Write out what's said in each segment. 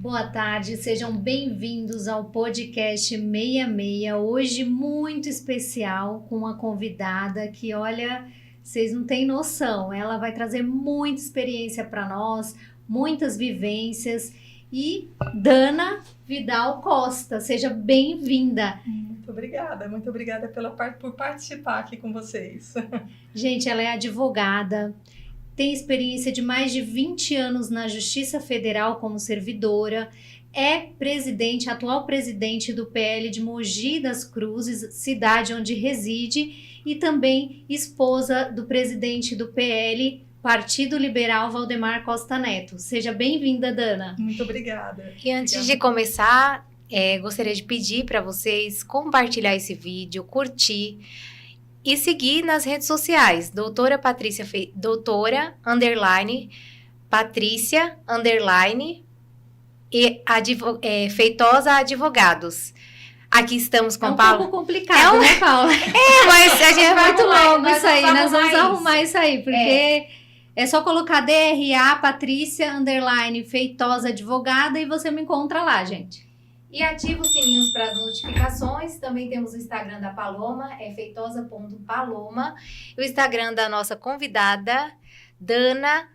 Boa tarde, sejam bem-vindos ao podcast 66. Hoje muito especial com uma convidada que, olha, vocês não têm noção. Ela vai trazer muita experiência para nós, muitas vivências. E Dana Vidal Costa, seja bem-vinda. Muito obrigada por participar aqui com vocês. Gente, ela é advogada. Tem experiência de mais de 20 anos na Justiça Federal como servidora, é atual presidente do PL de Mogi das Cruzes, cidade onde reside, e também esposa do presidente do PL, Partido Liberal, Valdemar Costa Neto. Seja bem-vinda, Dana. Muito obrigada. E antes de começar, gostaria de pedir para vocês compartilhar esse vídeo, curtir, e seguir nas redes sociais, doutora Patrícia, e Feitosa Advogados. Aqui estamos com a Paula. É um pouco complicado, né, Paula? Mas a gente É muito longo nós isso aí, nós vamos arrumar arrumar isso aí, porque é só colocar DRA, Patrícia, Feitosa Advogada, e você me encontra lá, gente. E ativa os sininhos para as notificações. Também temos o Instagram da Paloma, é feitosa.paloma. E o Instagram da nossa convidada, Dana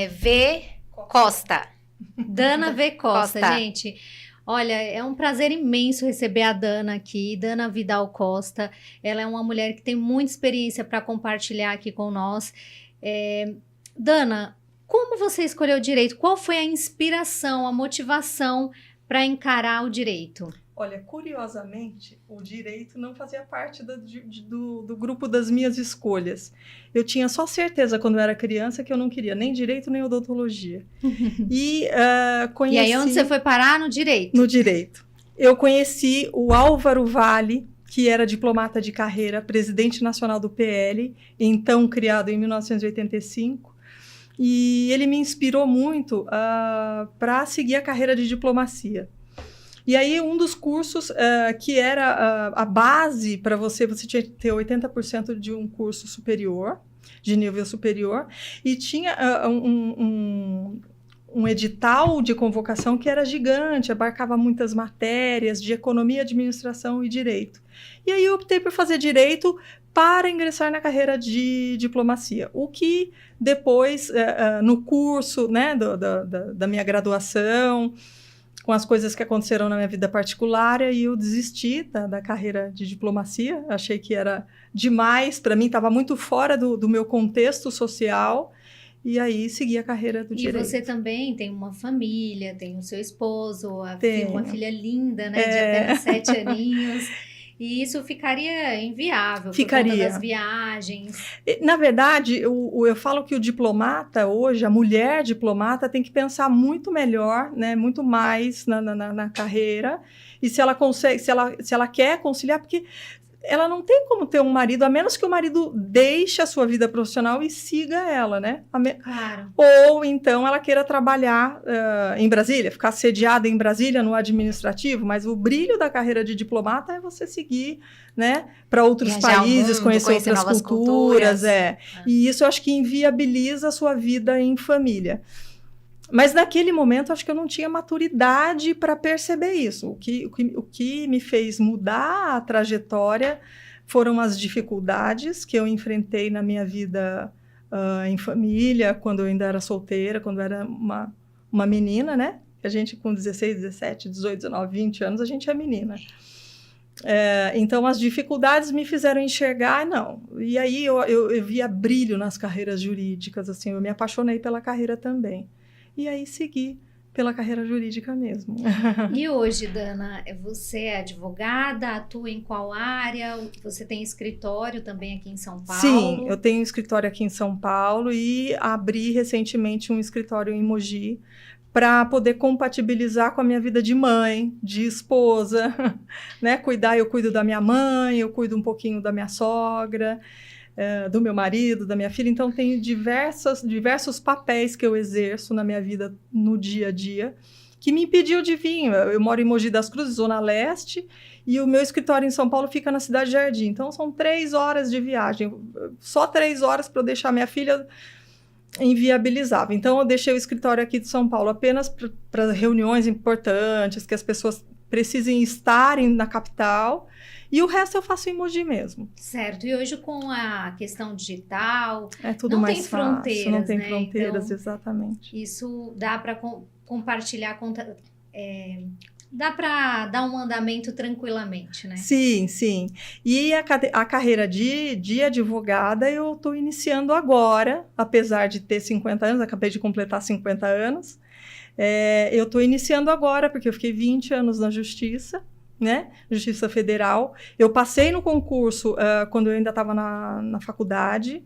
V. Costa. Dana V. Costa, gente. Olha, é um prazer imenso receber a Dana aqui, Dana Vidal Costa. Ela é uma mulher que tem muita experiência para compartilhar aqui com nós. Dana, como você escolheu o direito? Qual foi a inspiração, a motivação para encarar o direito? Olha, curiosamente, o direito não fazia parte do grupo das minhas escolhas. Eu tinha só certeza, quando eu era criança, que eu não queria nem direito, nem odontologia. E aí, onde você foi parar? No direito? No direito. Eu conheci o Álvaro Vale, que era diplomata de carreira, presidente nacional do PL, então criado em 1985. E ele me inspirou muito para seguir a carreira de diplomacia. E aí, um dos cursos que era a base para você tinha que ter 80% de um curso superior, de nível superior, e tinha um edital de convocação que era gigante, abarcava muitas matérias de economia, administração e direito. E aí eu optei por fazer direito para ingressar na carreira de diplomacia, o que depois, no curso, né, da minha graduação, com as coisas que aconteceram na minha vida particular, e eu desisti da carreira de diplomacia, achei que era demais, para mim estava muito fora do meu contexto social, e aí segui a carreira do direito. E você também tem uma família, tem o seu esposo, uma filha linda, né, de apenas 7 aninhos. E isso ficaria inviável por conta das viagens. Na verdade, eu falo que o diplomata hoje, a mulher diplomata, tem que pensar muito melhor, né, muito mais na carreira. E se ela consegue, se ela quer conciliar, porque ela não tem como ter um marido, a menos que o marido deixe a sua vida profissional e siga ela, né? Claro. Ou então ela queira trabalhar em Brasília, ficar sediada em Brasília no administrativo, mas o brilho da carreira de diplomata é você seguir, né, para outros países, conhecer outras culturas. E isso eu acho que inviabiliza a sua vida em família. Mas naquele momento, acho que eu não tinha maturidade para perceber isso. O que me fez mudar a trajetória foram as dificuldades que eu enfrentei na minha vida em família, quando eu ainda era solteira, quando eu era uma menina, né? A gente com 16, 17, 18, 19, 20 anos, a gente é menina. Então, as dificuldades me fizeram enxergar, não. E aí, eu via brilho nas carreiras jurídicas, assim, eu me apaixonei pela carreira também. E aí segui pela carreira jurídica mesmo. E hoje, Dana, você é advogada, atua em qual área? Você tem escritório também aqui em São Paulo? Sim, eu tenho escritório aqui em São Paulo e abri recentemente um escritório em Mogi para poder compatibilizar com a minha vida de mãe, de esposa, né? Eu cuido da minha mãe, eu cuido um pouquinho da minha sogra, do meu marido, da minha filha. Então, tenho diversos papéis que eu exerço na minha vida no dia a dia, que me impediu de vir. Eu moro em Mogi das Cruzes, Zona Leste, e o meu escritório em São Paulo fica na Cidade Jardim. Então, são 3 horas de viagem. Só 3 horas para eu deixar minha filha inviabilizava. Então, eu deixei o escritório aqui de São Paulo apenas para reuniões importantes, que as pessoas precisem estar na capital, e o resto eu faço em Mogi mesmo. Certo. E hoje, com a questão digital, É tudo não mais tem fácil, fronteiras, não tem né? fronteiras, Então, exatamente. isso dá para compartilhar, dá para dar um andamento tranquilamente, né? Sim, sim. E a carreira de advogada eu estou iniciando agora, apesar de ter 50 anos, acabei de completar 50 anos. Eu estou iniciando agora, porque eu fiquei 20 anos na Justiça, né? Justiça Federal. Eu passei no concurso quando eu ainda estava na faculdade.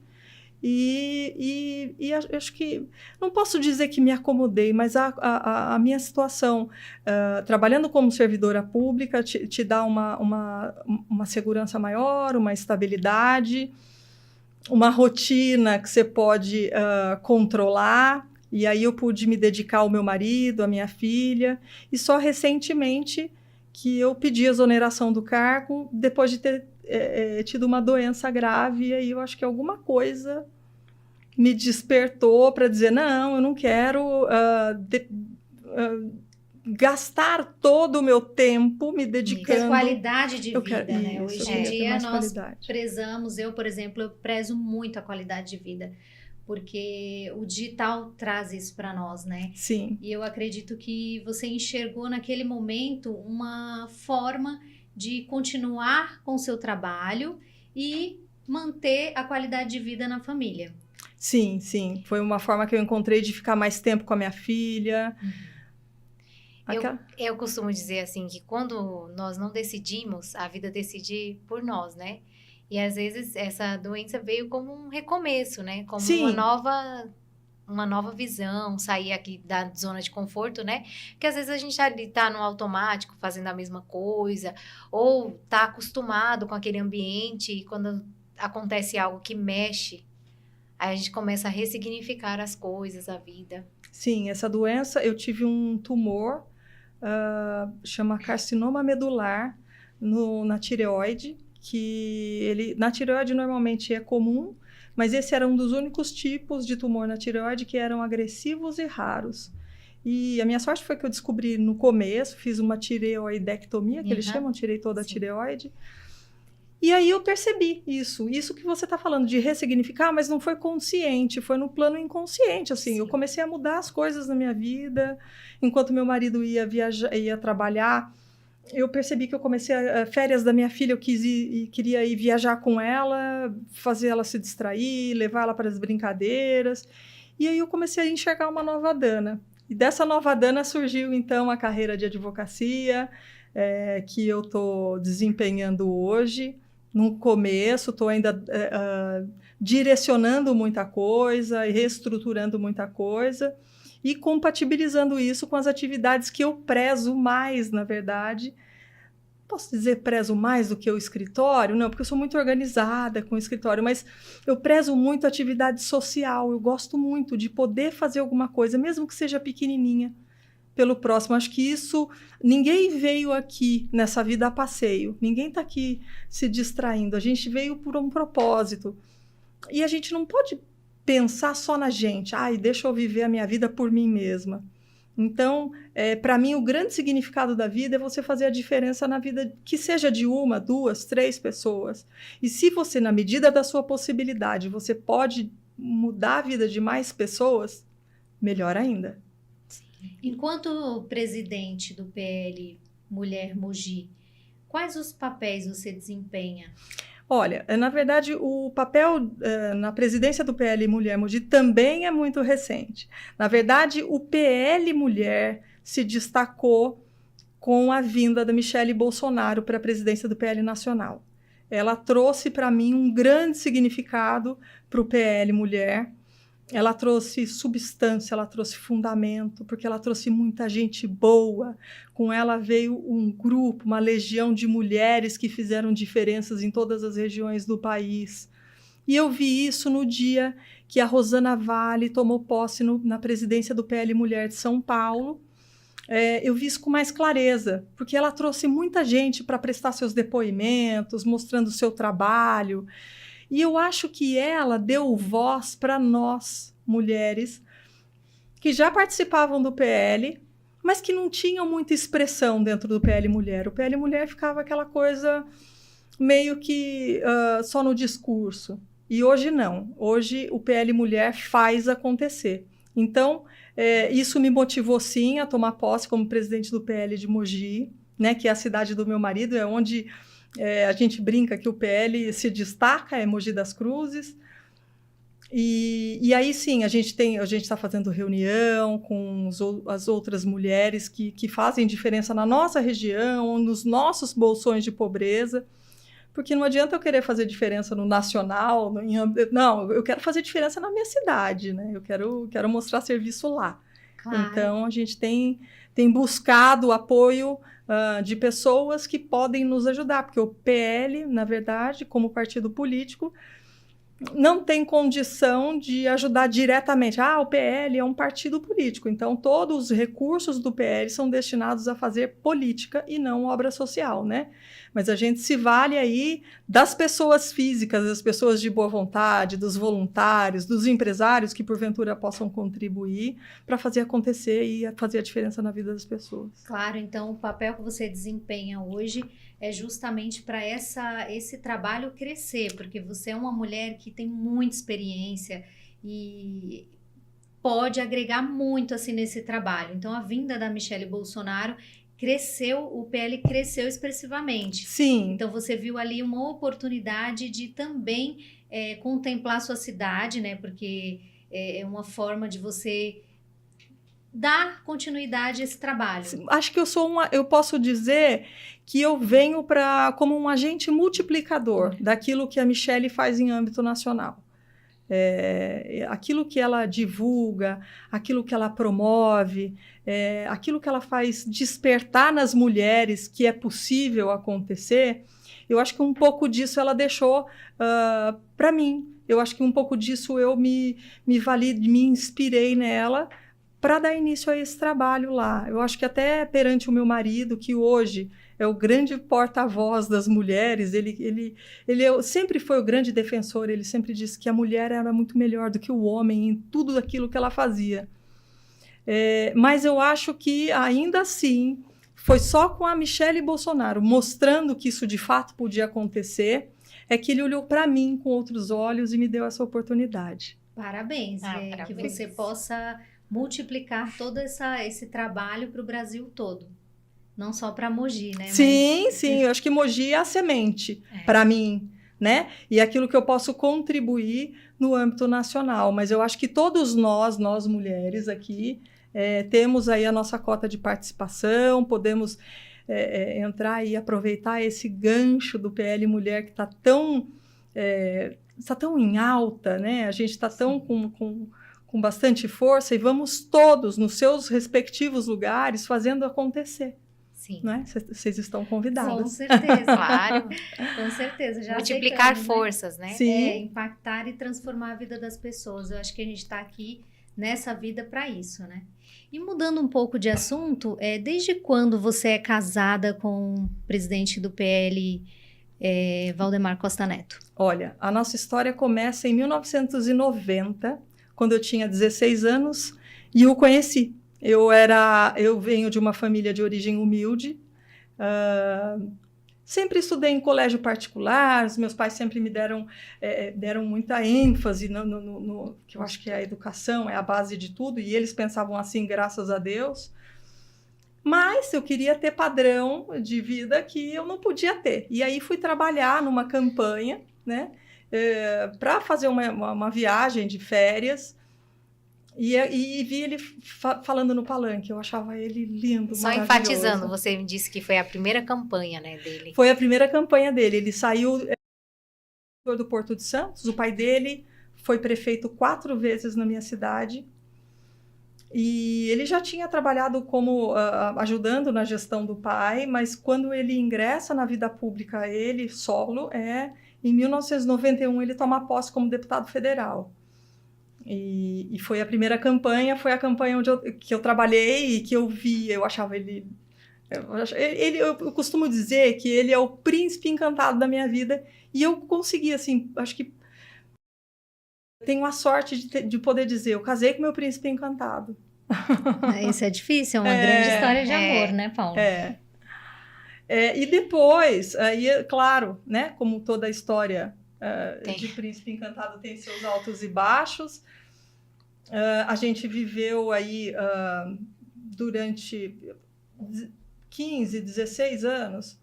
E acho que, não posso dizer que me acomodei, mas a minha situação, trabalhando como servidora pública, te dá uma segurança maior, uma estabilidade, uma rotina que você pode controlar. E aí eu pude me dedicar ao meu marido, à minha filha, e só recentemente que eu pedi exoneração do cargo depois de ter tido uma doença grave, e aí eu acho que alguma coisa me despertou para dizer, não, eu não quero gastar todo o meu tempo me dedicando... Ter qualidade de vida, né? Isso, Hoje em dia nós qualidade. prezamos, eu, por exemplo, eu prezo muito a qualidade de vida, porque o digital traz isso para nós, né? Sim. E eu acredito que você enxergou naquele momento uma forma de continuar com o seu trabalho e manter a qualidade de vida na família. Sim, sim. Foi uma forma que eu encontrei de ficar mais tempo com a minha filha. Eu costumo dizer assim, que quando nós não decidimos, a vida decide por nós, né? E às vezes essa doença veio como um recomeço, né? Como Sim. uma nova visão, sair aqui da zona de conforto, né? Porque às vezes a gente tá no automático, fazendo a mesma coisa, ou tá acostumado com aquele ambiente, e quando acontece algo que mexe, aí a gente começa a ressignificar as coisas, a vida. Sim, essa doença, eu tive um tumor, chama carcinoma medular, na tireoide, que na tireoide normalmente é comum, mas esse era um dos únicos tipos de tumor na tireoide que eram agressivos e raros. E a minha sorte foi que eu descobri no começo, fiz uma tireoidectomia, que eles chamam, tirei toda a tireoide. E aí eu percebi isso que você está falando de ressignificar, mas não foi consciente, foi no plano inconsciente, assim. Sim. Eu comecei a mudar as coisas na minha vida, enquanto meu marido ia viajar, ia trabalhar, eu percebi que eu comecei férias da minha filha, eu queria ir viajar com ela, fazer ela se distrair, levar ela para as brincadeiras, e aí eu comecei a enxergar uma nova Dana. E dessa nova Dana surgiu, então, a carreira de advocacia, que eu estou desempenhando hoje. No começo, estou ainda direcionando muita coisa e reestruturando muita coisa e compatibilizando isso com as atividades que eu prezo mais, na verdade. Posso dizer prezo mais do que o escritório? Não, porque eu sou muito organizada com o escritório, mas eu prezo muito a atividade social. Eu gosto muito de poder fazer alguma coisa, mesmo que seja pequenininha, pelo próximo. Acho que isso, ninguém veio aqui nessa vida a passeio, ninguém está aqui se distraindo, a gente veio por um propósito, e a gente não pode pensar só na gente, deixa eu viver a minha vida por mim mesma. Então, para mim, o grande significado da vida é você fazer a diferença na vida, que seja de 1, 2, 3 pessoas, e se você, na medida da sua possibilidade, você pode mudar a vida de mais pessoas, melhor ainda. Enquanto presidente do PL Mulher Mogi, quais os papéis você desempenha? Olha, na verdade, o papel na presidência do PL Mulher Mogi também é muito recente. Na verdade, o PL Mulher se destacou com a vinda da Michele Bolsonaro para a presidência do PL Nacional. Ela trouxe para mim um grande significado para o PL Mulher. Ela trouxe substância, ela trouxe fundamento, porque ela trouxe muita gente boa. Com ela veio um grupo, uma legião de mulheres que fizeram diferenças em todas as regiões do país. E eu vi isso no dia que a Rosana Vale tomou posse na presidência do PL Mulher de São Paulo. Eu vi isso com mais clareza, porque ela trouxe muita gente para prestar seus depoimentos, mostrando o seu trabalho. E eu acho que ela deu voz para nós, mulheres, que já participavam do PL, mas que não tinham muita expressão dentro do PL Mulher. O PL Mulher ficava aquela coisa meio que só no discurso. E hoje não. Hoje o PL Mulher faz acontecer. Então, isso me motivou, sim, a tomar posse como presidente do PL de Mogi, né, que é a cidade do meu marido, é onde a gente brinca que o PL se destaca, é Mogi das Cruzes. E aí, sim, a gente está fazendo reunião com as outras mulheres que fazem diferença na nossa região, nos nossos bolsões de pobreza, porque não adianta eu querer fazer diferença no nacional, não, eu quero fazer diferença na minha cidade, né? Eu quero mostrar serviço lá. Claro. Então, a gente tem buscado o apoio de pessoas que podem nos ajudar, porque o PL, na verdade, como partido político, não tem condição de ajudar diretamente. O PL é um partido político, então todos os recursos do PL são destinados a fazer política e não obra social, né? Mas a gente se vale aí das pessoas físicas, das pessoas de boa vontade, dos voluntários, dos empresários que porventura possam contribuir para fazer acontecer e fazer a diferença na vida das pessoas. Claro, então o papel que você desempenha hoje é justamente para esse trabalho crescer, porque você é uma mulher que tem muita experiência e pode agregar muito assim nesse trabalho. Então a vinda da Michelle Bolsonaro o PL cresceu expressivamente. Sim. Então você viu ali uma oportunidade de também contemplar a sua cidade, né? Porque é uma forma de você dar continuidade a esse trabalho. Acho que eu posso dizer que eu venho como um agente multiplicador daquilo que a Michelle faz em âmbito nacional. Aquilo que ela divulga, aquilo que ela promove, aquilo que ela faz despertar nas mulheres que é possível acontecer, eu acho que um pouco disso ela deixou para mim. Eu acho que um pouco disso eu me inspirei nela para dar início a esse trabalho lá. Eu acho que até perante o meu marido, que hoje é o grande porta-voz das mulheres, ele sempre foi o grande defensor, ele sempre disse que a mulher era muito melhor do que o homem em tudo aquilo que ela fazia. Mas eu acho que, ainda assim, foi só com a Michelle Bolsonaro, mostrando que isso de fato podia acontecer, que ele olhou para mim com outros olhos e me deu essa oportunidade. Parabéns, que você possa multiplicar todo esse trabalho para o Brasil todo. Não só para Mogi, né? Sim, eu acho que Mogi é a semente para mim, né? E aquilo que eu posso contribuir no âmbito nacional. Mas eu acho que todos nós mulheres aqui, temos aí a nossa cota de participação, podemos entrar e aproveitar esse gancho do PL Mulher que está tão em alta, né? A gente está tão com bastante força e vamos todos nos seus respectivos lugares fazendo acontecer. Sim. Né? Vocês estão convidadas. Com certeza. Claro. Com certeza. Já multiplicar forças, né? Sim. Impactar e transformar a vida das pessoas. Eu acho que a gente está aqui nessa vida para isso, né? E mudando um pouco de assunto, desde quando você é casada com o presidente do PL, Valdemar Costa Neto? Olha, a nossa história começa em 1990, quando eu tinha 16 anos e o conheci. Eu venho de uma família de origem humilde, sempre estudei em colégio particular, os meus pais sempre me deram muita ênfase no que eu acho que a educação é a base de tudo, e eles pensavam assim, graças a Deus. Mas eu queria ter padrão de vida que eu não podia ter. E aí fui trabalhar numa campanha, né, para fazer uma viagem de férias. E vi ele falando no palanque, eu achava ele lindo, Só enfatizando, você me disse que foi a primeira campanha, né, dele. Foi a primeira campanha dele, ele saiu do Porto de Santos, o pai dele foi prefeito 4 vezes na minha cidade, e ele já tinha trabalhado como ajudando na gestão do pai, mas quando ele ingressa na vida pública, ele solo, em 1991 ele toma posse como deputado federal. E foi a primeira campanha, foi a campanha que eu trabalhei e que eu vi, eu achava ele... Eu costumo dizer que ele é o príncipe encantado da minha vida, e eu consegui, assim, acho que Tenho a sorte de poder dizer, eu casei com meu príncipe encantado. Isso é difícil, é uma grande história de amor, né, Paulo? E depois, aí, claro, né, como toda história de príncipe encantado tem seus altos e baixos, a gente viveu aí durante 15, 16 anos,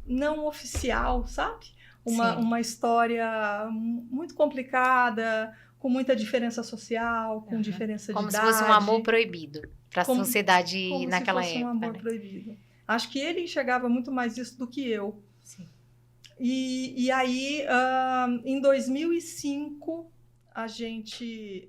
não oficial, sabe? Uma história muito complicada, com muita diferença social, com diferença de idade. Como se fosse um amor proibido para a sociedade naquela época. Como se fosse um amor proibido. Acho que ele enxergava muito mais isso do que eu. Sim. E aí, em 2005, a gente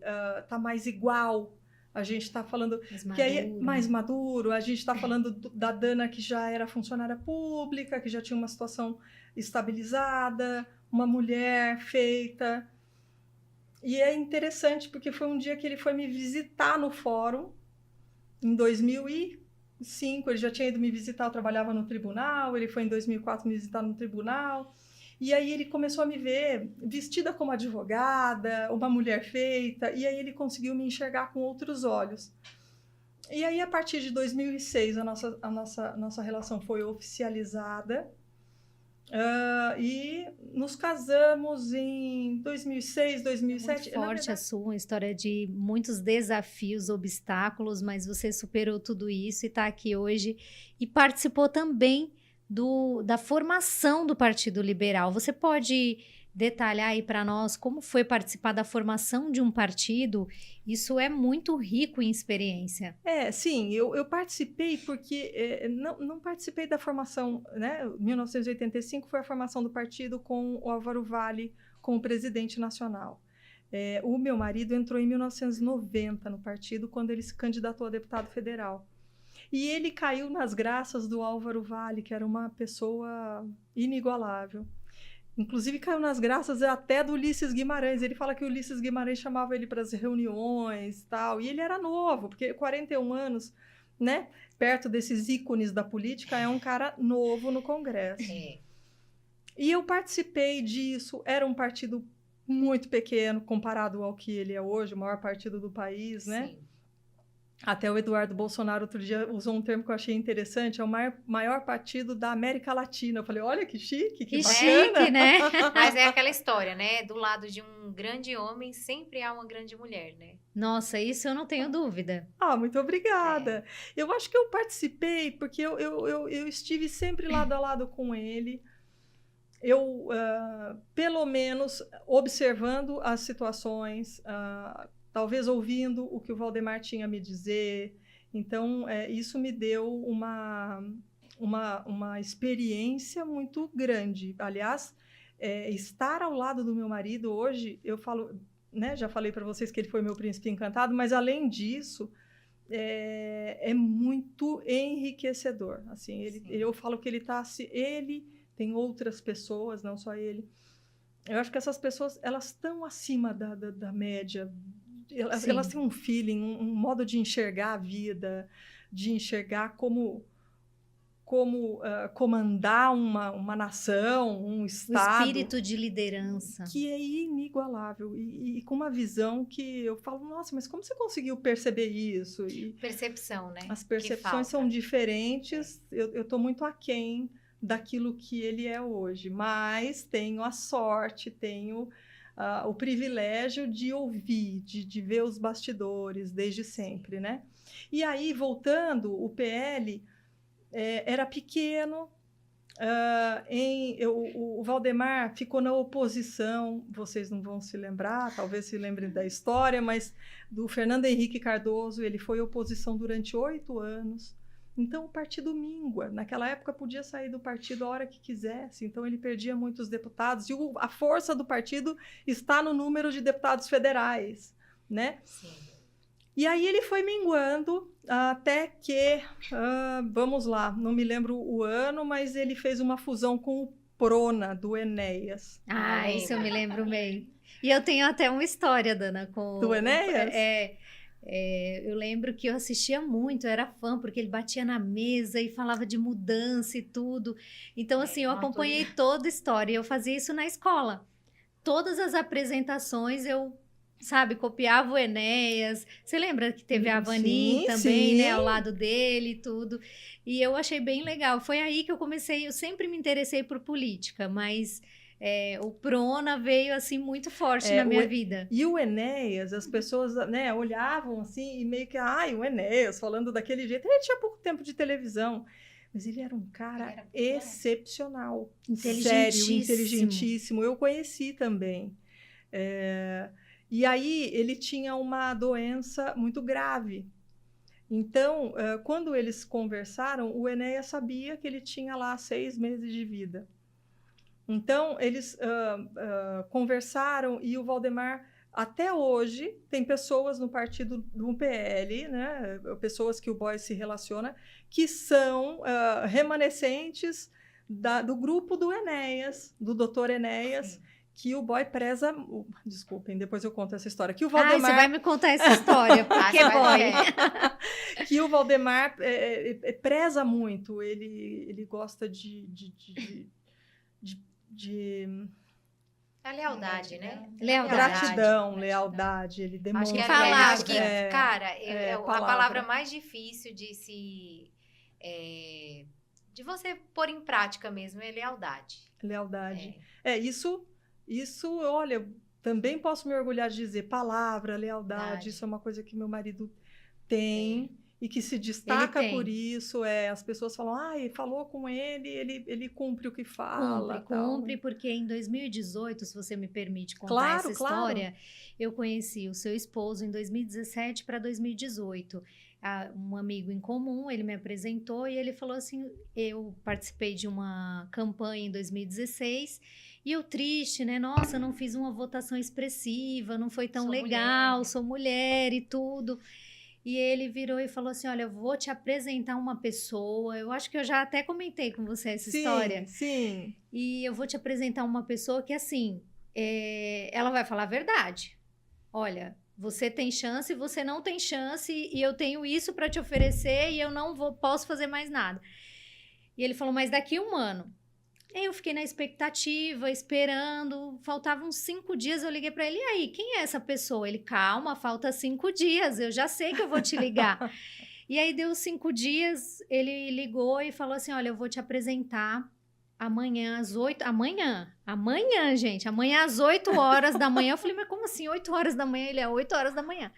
tá mais igual. A gente está falando que aí mais maduro, a gente está falando da Dana que já era funcionária pública, que já tinha uma situação estabilizada, uma mulher feita. E é interessante porque foi um dia que ele foi me visitar no fórum, em 2005, ele já tinha ido me visitar, eu trabalhava no tribunal, ele foi em 2004 me visitar no tribunal. E aí ele começou a me ver vestida como advogada, uma mulher feita, e aí ele conseguiu me enxergar com outros olhos. E aí, a partir de 2006, a nossa relação foi oficializada, e nos casamos em 2006, 2007. Muito forte a sua história de muitos desafios, obstáculos, mas você superou tudo isso e está aqui hoje e participou também da formação do Partido Liberal. Você pode detalhar aí para nós como foi participar da formação de um partido? Isso é muito rico em experiência. Sim, eu participei porque não participei da formação, né? 1985 foi a formação do partido com o Álvaro Valle como presidente nacional. O meu marido entrou em 1990 no partido, quando ele se candidatou a deputado federal. E ele caiu nas graças do Álvaro Valle, que era uma pessoa inigualável. Inclusive, caiu nas graças até do Ulisses Guimarães. Ele fala que o Ulisses Guimarães chamava ele para as reuniões e tal. E ele era novo, porque 41 anos, né? Perto desses ícones da política, é um cara novo no Congresso. E eu participei disso. Era um partido muito pequeno comparado ao que ele é hoje, o maior partido do país, né? Sim. Até o Eduardo Bolsonaro outro dia usou um termo que eu achei interessante, é o maior partido da América Latina. Eu falei, olha que chique, que bacana. Chique, né? Mas é aquela história, né? Do lado de um grande homem sempre há uma grande mulher, né? Nossa, isso eu não tenho dúvida. Muito obrigada. Eu acho que eu participei porque eu estive sempre lado a lado com ele. Eu, pelo menos, observando as situações, talvez ouvindo o que o Valdemar tinha a me dizer. Então, isso me deu uma experiência muito grande. Aliás, estar ao lado do meu marido hoje, eu falo, né, já falei para vocês que ele foi meu príncipe encantado, mas além disso, é muito enriquecedor. Assim, eu falo que ele tem outras pessoas, não só ele. Eu acho que essas pessoas, elas estão acima da média. Elas têm um feeling, um modo de enxergar a vida, de enxergar como comandar uma nação, um estado. O espírito de liderança. Que é inigualável. E com uma visão que eu falo, nossa, mas como você conseguiu perceber isso? Percepção, né? As percepções são diferentes. Eu estou muito aquém daquilo que ele é hoje. Mas tenho a sorte, tenho o privilégio de ouvir, de ver os bastidores desde sempre, né? E aí, voltando, o PL era pequeno, o Valdemar ficou na oposição, vocês não vão se lembrar, talvez se lembrem da história, mas do Fernando Henrique Cardoso, ele foi oposição durante 8 anos. Então, o partido mingua. Naquela época, podia sair do partido a hora que quisesse. Então, ele perdia muitos deputados. E a força do partido está no número de deputados federais, né? Sim. E aí, ele foi minguando até que, vamos lá, não me lembro o ano, mas ele fez uma fusão com o Prona, do Enéas. Isso eu me lembro bem. E eu tenho até uma história, Dana, com... Do Enéas? Eu lembro que eu assistia muito, eu era fã, porque ele batia na mesa e falava de mudança e tudo. Então, assim, eu acompanhei toda a história. Eu fazia isso na escola. todas as apresentações eu, sabe, copiava o Enéas. Você lembra que teve a Vani Sim, também, sim. né, ao lado dele e tudo. E eu achei bem legal. Foi aí que eu sempre me interessei por política, mas o Prona veio, assim, muito forte na minha vida. E o Enéas, as pessoas, né, olhavam assim e meio que, o Enéas falando daquele jeito. Ele tinha pouco tempo de televisão, mas ele era um cara excepcional. Sério, inteligentíssimo. Eu conheci também. E aí ele tinha uma doença muito grave. Então, quando eles conversaram, o Enéas sabia que ele tinha lá 6 meses de vida. Então, eles conversaram e o Valdemar, até hoje, tem pessoas no partido do PL, né, pessoas que o Boy se relaciona, que são remanescentes do grupo do Enéas, do doutor Enéas, sim, que o Boy preza... Desculpem, depois eu conto essa história. Que o Valdemar... você vai me contar essa história, porque Boy... Que o Valdemar preza muito, ele gosta a lealdade, né? Gratidão, lealdade, ele demonstra. Acho que cara, a palavra mais difícil de de você pôr em prática mesmo é lealdade. Lealdade. Isso, olha, também posso me orgulhar de dizer, palavra, lealdade, isso é uma coisa que meu marido tem. E que se destaca por isso, as pessoas falam, falou com ele cumpre o que fala. Cumpre, porque em 2018, se você me permite contar essa história, eu conheci o seu esposo em 2017 para 2018. Um amigo em comum, ele me apresentou e ele falou assim, eu participei de uma campanha em 2016 e eu triste, né? Nossa, não fiz uma votação expressiva, não foi tão legal, sou mulher e tudo... E ele virou e falou assim, olha, eu vou te apresentar uma pessoa, eu acho que eu já até comentei com você essa história. Sim. E eu vou te apresentar uma pessoa que, assim, ela vai falar a verdade. Olha, você tem chance, você não tem chance, e eu tenho isso para te oferecer e eu não posso fazer mais nada. E ele falou, mas daqui 1 ano. Eu fiquei na expectativa, esperando, faltavam 5 dias, eu liguei para ele, e aí, quem é essa pessoa? Ele, calma, falta 5 dias, eu já sei que eu vou te ligar. E aí deu 5 dias, ele ligou e falou assim, olha, eu vou te apresentar amanhã às 8, amanhã, gente, amanhã às 8 horas da manhã. Eu falei, mas como assim 8 horas da manhã? Ele é 8 horas da manhã.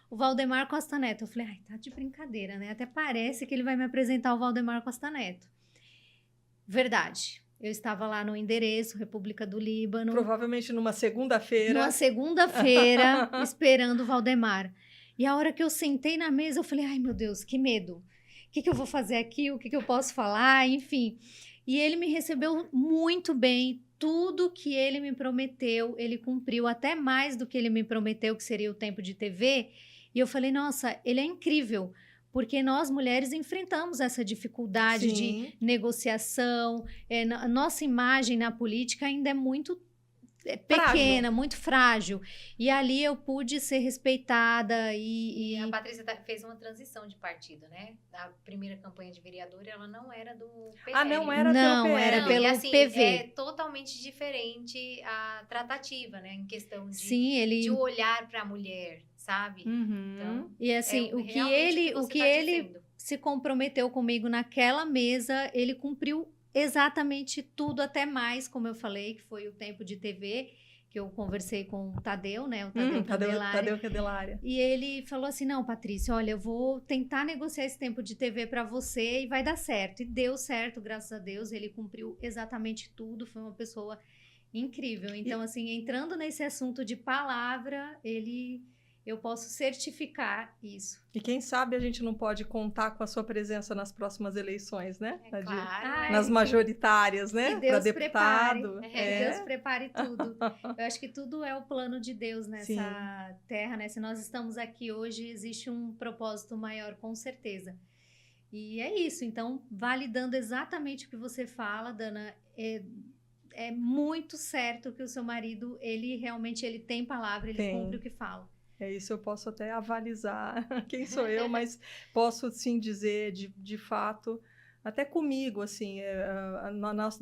O Valdemar Costa Neto. Eu falei, tá de brincadeira, né? Até parece que ele vai me apresentar o Valdemar Costa Neto. Verdade. Eu estava lá no endereço, República do Líbano. Provavelmente numa segunda-feira. Numa segunda-feira, esperando o Valdemar. E a hora que eu sentei na mesa, eu falei, ai meu Deus, que medo. O que eu vou fazer aqui? O que eu posso falar? Enfim. E ele me recebeu muito bem. Tudo que ele me prometeu, ele cumpriu. Até mais do que ele me prometeu, que seria o tempo de TV. E eu falei, nossa, ele é incrível. Porque nós, mulheres, enfrentamos essa dificuldade de negociação. Nossa imagem na política ainda é muito pequena, muito frágil. E ali eu pude ser respeitada. E a Patrícia fez uma transição de partido, né? A primeira campanha de vereadora, ela não era do PL. Não era pelo PL. Era pelo assim, PV. É totalmente diferente a tratativa, né? Em questão de olhar para a mulher, sabe? Então, e assim, o que ele se comprometeu comigo naquela mesa, ele cumpriu exatamente tudo, até mais, como eu falei, que foi o tempo de TV, que eu conversei com o Tadeu, né? O Tadeu Candelária. E ele falou assim, não, Patrícia, olha, eu vou tentar negociar esse tempo de TV para você e vai dar certo. E deu certo, graças a Deus, ele cumpriu exatamente tudo, foi uma pessoa incrível. Então, assim, entrando nesse assunto de palavra, eu posso certificar isso. E quem sabe a gente não pode contar com a sua presença nas próximas eleições, né? Claro. Nas majoritárias, né? Para deputado. Deus prepare tudo. Eu acho que tudo é o plano de Deus nessa terra, né? Se nós estamos aqui hoje, existe um propósito maior, com certeza. E é isso. Então, validando exatamente o que você fala, Dana, é muito certo que o seu marido, ele realmente tem palavra, ele cumpre o que fala. Isso eu posso até avalizar quem sou eu, mas posso sim dizer de fato, até comigo, assim,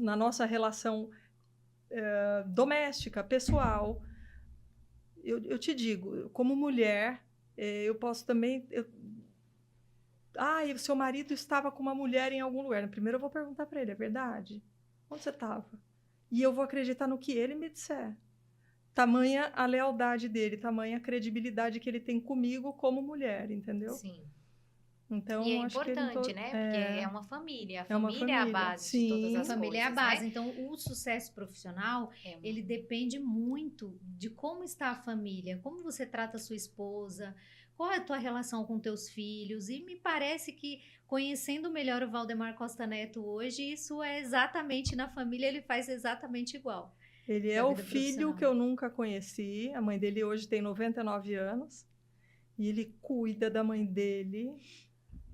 na nossa relação doméstica, pessoal. Eu te digo, como mulher, eu posso também... e o seu marido estava com uma mulher em algum lugar. Primeiro eu vou perguntar para ele, é verdade? Onde você estava? E eu vou acreditar no que ele me disser. Tamanha a lealdade dele, tamanha a credibilidade que ele tem comigo como mulher, entendeu? Sim. Então, E é acho importante, que né? Porque é uma família. A É uma família é a família. base Sim. de todas as A coisas, família é a base. né? Então, o sucesso profissional, ele depende muito de como está a família, como você trata a sua esposa, qual é a tua relação com teus filhos. E me parece que, conhecendo melhor o Valdemar Costa Neto hoje, isso é exatamente na família, ele faz exatamente igual. Ele é o filho que eu nunca conheci. A mãe dele hoje tem 99 anos. E ele cuida da mãe dele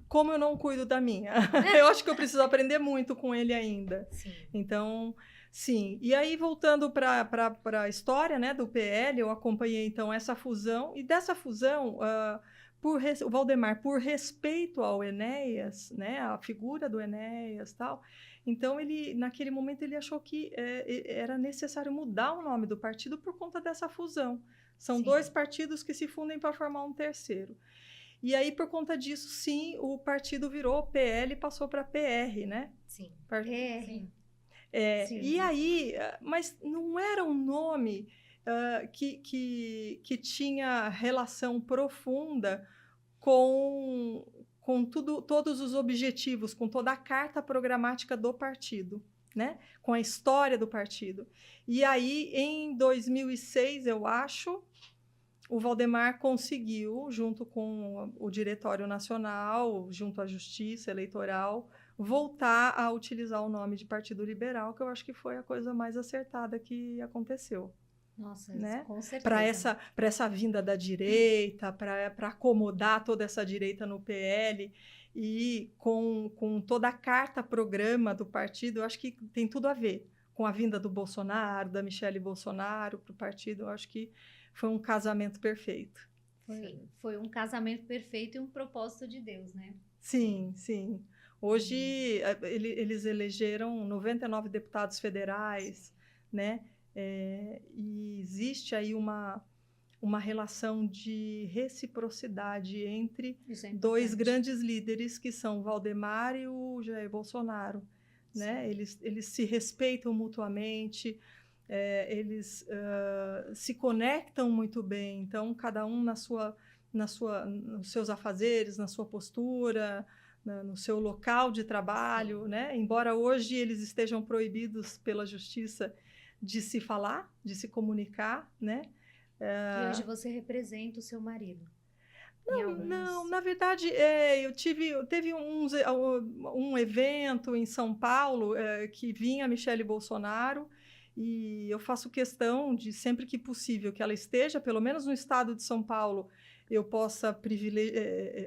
como eu não cuido da minha. Eu acho que eu preciso aprender muito com ele ainda. Sim. Então, sim. E aí, voltando para a história, né, do PL, eu acompanhei, então, essa fusão. E dessa fusão, o Valdemar, por respeito ao Enéas, né, a figura do Enéas e tal, então, naquele momento, ele achou que era necessário mudar o nome do partido por conta dessa fusão. São Sim. 2 partidos que se fundem para formar um terceiro. E aí, por conta disso, sim, o partido virou PL e passou para PR, né? Sim. PR. Sim. Sim. E aí, mas não era um nome que tinha relação profunda com todos os objetivos, com toda a carta programática do partido, né? Com a história do partido. E aí, em 2006, eu acho, o Valdemar conseguiu, junto com o Diretório Nacional, junto à Justiça Eleitoral, voltar a utilizar o nome de Partido Liberal, que eu acho que foi a coisa mais acertada que aconteceu. Nossa, né? Com certeza. Para essa vinda da direita, para acomodar toda essa direita no PL, e com toda a carta-programa do partido, eu acho que tem tudo a ver com a vinda do Bolsonaro, da Michele Bolsonaro para o partido. Eu acho que foi um casamento perfeito. Foi um casamento perfeito e um propósito de Deus, né? Sim, sim. Hoje, eles elegeram 99 deputados federais, né? E existe aí uma relação de reciprocidade entre 2 grandes líderes, que são o Valdemar e o Jair Bolsonaro, né? Eles se respeitam mutuamente, eles se conectam muito bem, então cada um nos seus afazeres, na sua postura, no seu local de trabalho, né? Embora hoje eles estejam proibidos pela justiça de se falar, de se comunicar, né? E hoje você representa o seu marido? Não, na verdade, teve um evento em São Paulo que vinha a Michele Bolsonaro, e eu faço questão de, sempre que possível, que ela esteja, pelo menos no estado de São Paulo, eu possa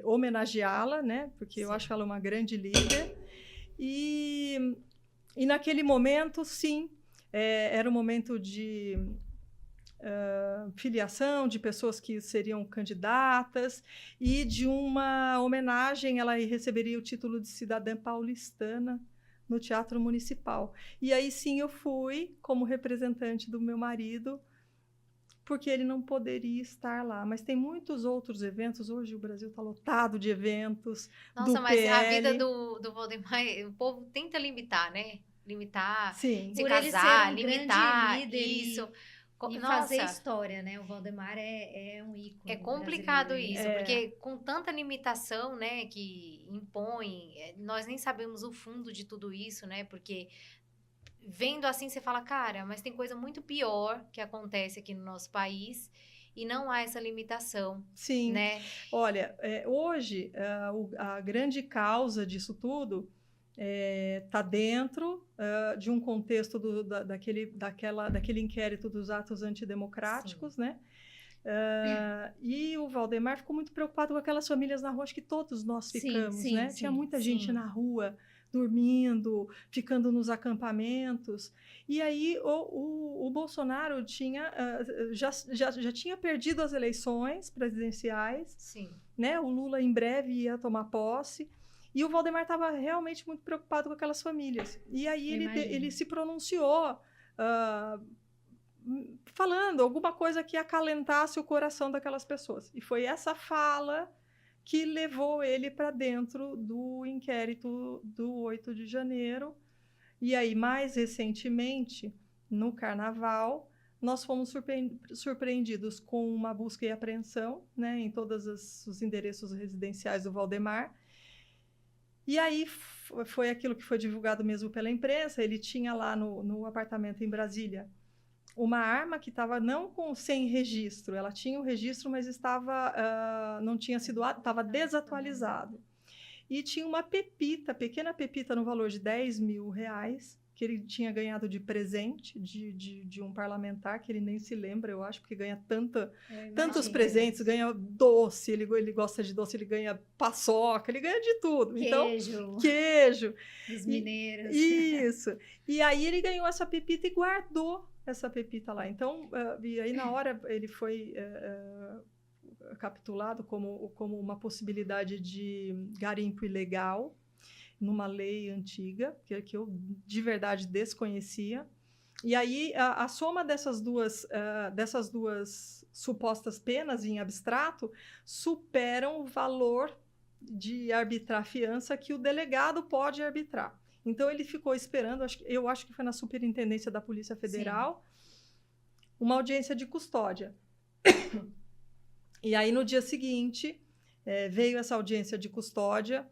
homenageá-la, né? Porque eu acho ela uma grande líder. E naquele momento, sim, era um momento de filiação de pessoas que seriam candidatas, e de uma homenagem, ela receberia o título de cidadã paulistana no Teatro Municipal. E aí sim eu fui como representante do meu marido, porque ele não poderia estar lá. Mas tem muitos outros eventos. Hoje o Brasil está lotado de eventos. Nossa, mas PL. a vida do Valdemar, o povo tenta limitar, né? Limitar, sim. se Por casar, ele ser um limitar grande líder isso. E fazer história, né? O Valdemar é um ícone. É complicado isso, É. porque com tanta limitação, né, que impõe, nós nem sabemos o fundo de tudo isso, né? Porque vendo assim você fala, cara, mas tem coisa muito pior que acontece aqui no nosso país e não há essa limitação. Sim. Né? Olha, hoje a grande causa disso tudo está dentro de um contexto daquele inquérito dos atos antidemocráticos, né? E o Valdemar ficou muito preocupado com aquelas famílias na rua, acho que todos nós ficamos, né? Tinha muita gente na rua, dormindo, ficando nos acampamentos. E aí o Bolsonaro já tinha perdido as eleições presidenciais, Sim. né? O Lula em breve ia tomar posse. E o Valdemar estava realmente muito preocupado com aquelas famílias. E aí ele se pronunciou falando alguma coisa que acalentasse o coração daquelas pessoas. E foi essa fala que levou ele para dentro do inquérito do 8 de janeiro. E aí, mais recentemente, no Carnaval, nós fomos surpreendidos com uma busca e apreensão, né, em todos os endereços residenciais do Valdemar. E aí foi aquilo que foi divulgado mesmo pela imprensa. Ele tinha lá no apartamento em Brasília uma arma que estava sem registro. Ela tinha o registro, mas não tinha sido, estava desatualizado. E tinha uma pequena pepita no valor de R$10 mil, que ele tinha ganhado de presente de um parlamentar, que ele nem se lembra, eu acho, porque ganha tantos presentes, ganha doce, ele gosta de doce, ele ganha paçoca, ele ganha de tudo. Queijo. Dos mineiros. Isso. E aí ele ganhou essa pepita e guardou essa pepita lá. Então, e aí na hora ele foi capitulado como uma possibilidade de garimpo ilegal, numa lei antiga, que eu de verdade desconhecia. E aí a soma dessas duas supostas penas em abstrato superam o valor de arbitrar a fiança que o delegado pode arbitrar. Então ele ficou esperando, eu acho que foi na Superintendência da Polícia Federal, uma audiência de custódia. E aí no dia seguinte veio essa audiência de custódia,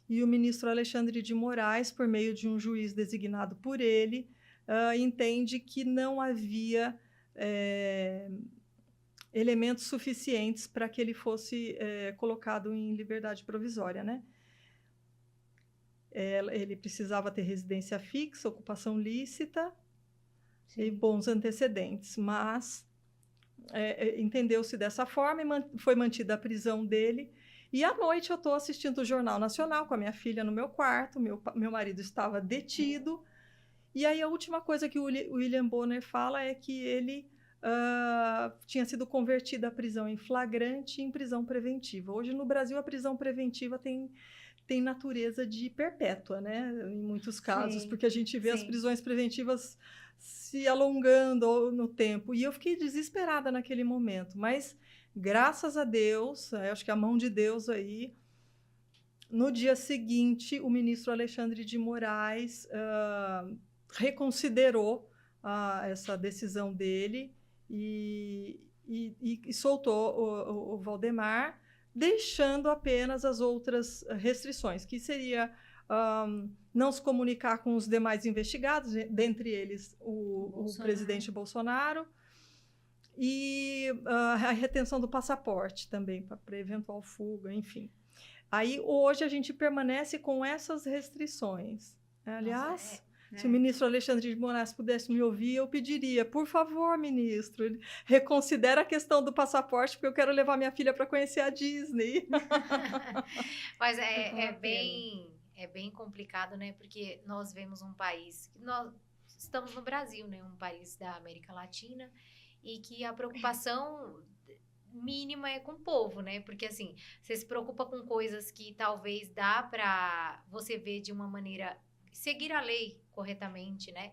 e o ministro Alexandre de Moraes, por meio de um juiz designado por ele, entende que não havia elementos suficientes para que ele fosse colocado em liberdade provisória, né? Ele precisava ter residência fixa, ocupação lícita e bons antecedentes, mas entendeu-se dessa forma e foi mantida a prisão dele. E à noite eu estou assistindo o Jornal Nacional com a minha filha no meu quarto, meu marido estava detido, e aí a última coisa que o William Bonner fala é que ele tinha sido convertido a prisão em flagrante em prisão preventiva. Hoje no Brasil a prisão preventiva tem natureza de perpétua, né? Em muitos casos, porque a gente vê as prisões preventivas se alongando no tempo. E eu fiquei desesperada naquele momento, mas graças a Deus, acho que a mão de Deus aí, no dia seguinte, o ministro Alexandre de Moraes reconsiderou essa decisão dele e soltou o Valdemar, deixando apenas as outras restrições, que seria não se comunicar com os demais investigados, dentre eles o presidente Bolsonaro, e a retenção do passaporte também, para eventual fuga, enfim. Aí, hoje, a gente permanece com essas restrições. Aliás, se o ministro Alexandre de Moraes pudesse me ouvir, eu pediria, por favor, ministro, reconsidere a questão do passaporte, porque eu quero levar minha filha para conhecer a Disney. Mas é bem complicado, né? Porque nós vemos um país... Nós estamos no Brasil, né? Um país da América Latina, e que a preocupação mínima é com o povo, né? Porque, assim, você se preocupa com coisas que talvez dá para você ver de uma maneira... Seguir a lei corretamente, né?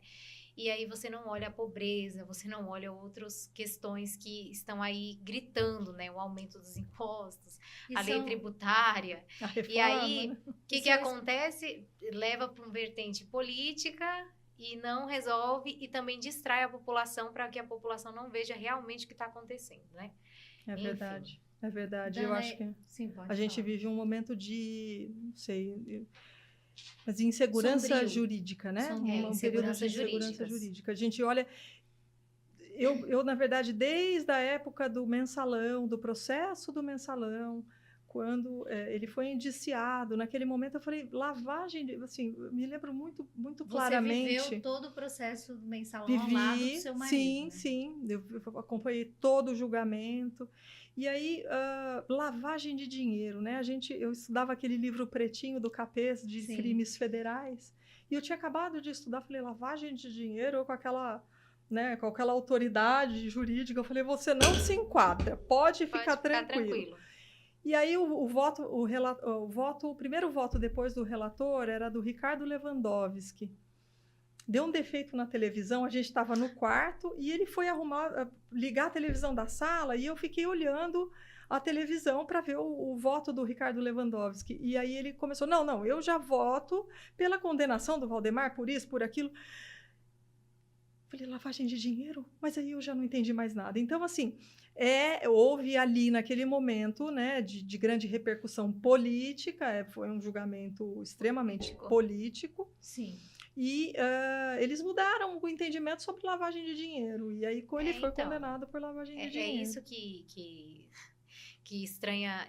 E aí você não olha a pobreza, você não olha outras questões que estão aí gritando, né? O aumento dos impostos, a lei tributária. A reforma, e aí, né? O que acontece? Leva para uma vertente política e não resolve, e também distrai a população para que a população não veja realmente o que está acontecendo, né? Verdade. É verdade. Dana, eu acho que a gente vive um momento de, não sei... Mas insegurança jurídica, né? Um período de insegurança jurídica. A gente olha... Eu, na verdade, desde a época do mensalão, do processo do mensalão, quando ele foi indiciado, naquele momento eu falei, lavagem, assim, me lembro muito claramente. Você viveu todo o processo do mensalão ao lado do seu marido, Sim, eu acompanhei todo o julgamento. E aí, lavagem de dinheiro, né? Eu estudava aquele livro pretinho do Capês de crimes federais, e eu tinha acabado de estudar, falei, lavagem de dinheiro, com aquela autoridade jurídica, eu falei, você não se enquadra, pode ficar tranquilo. E aí o primeiro voto depois do relator era do Ricardo Lewandowski. deu um defeito na televisão, a gente estava no quarto e ele foi ligar a televisão da sala e eu fiquei olhando a televisão para ver o voto do Ricardo Lewandowski. E aí ele começou, não, eu já voto pela condenação do Valdemar, por isso, por aquilo. Falei, lavagem de dinheiro? Mas aí eu já não entendi mais nada. Então, assim, houve ali naquele momento, né, de grande repercussão política, foi um julgamento extremamente político. Sim. E eles mudaram o entendimento sobre lavagem de dinheiro. E aí ele foi condenado por lavagem de dinheiro. É isso que estranha,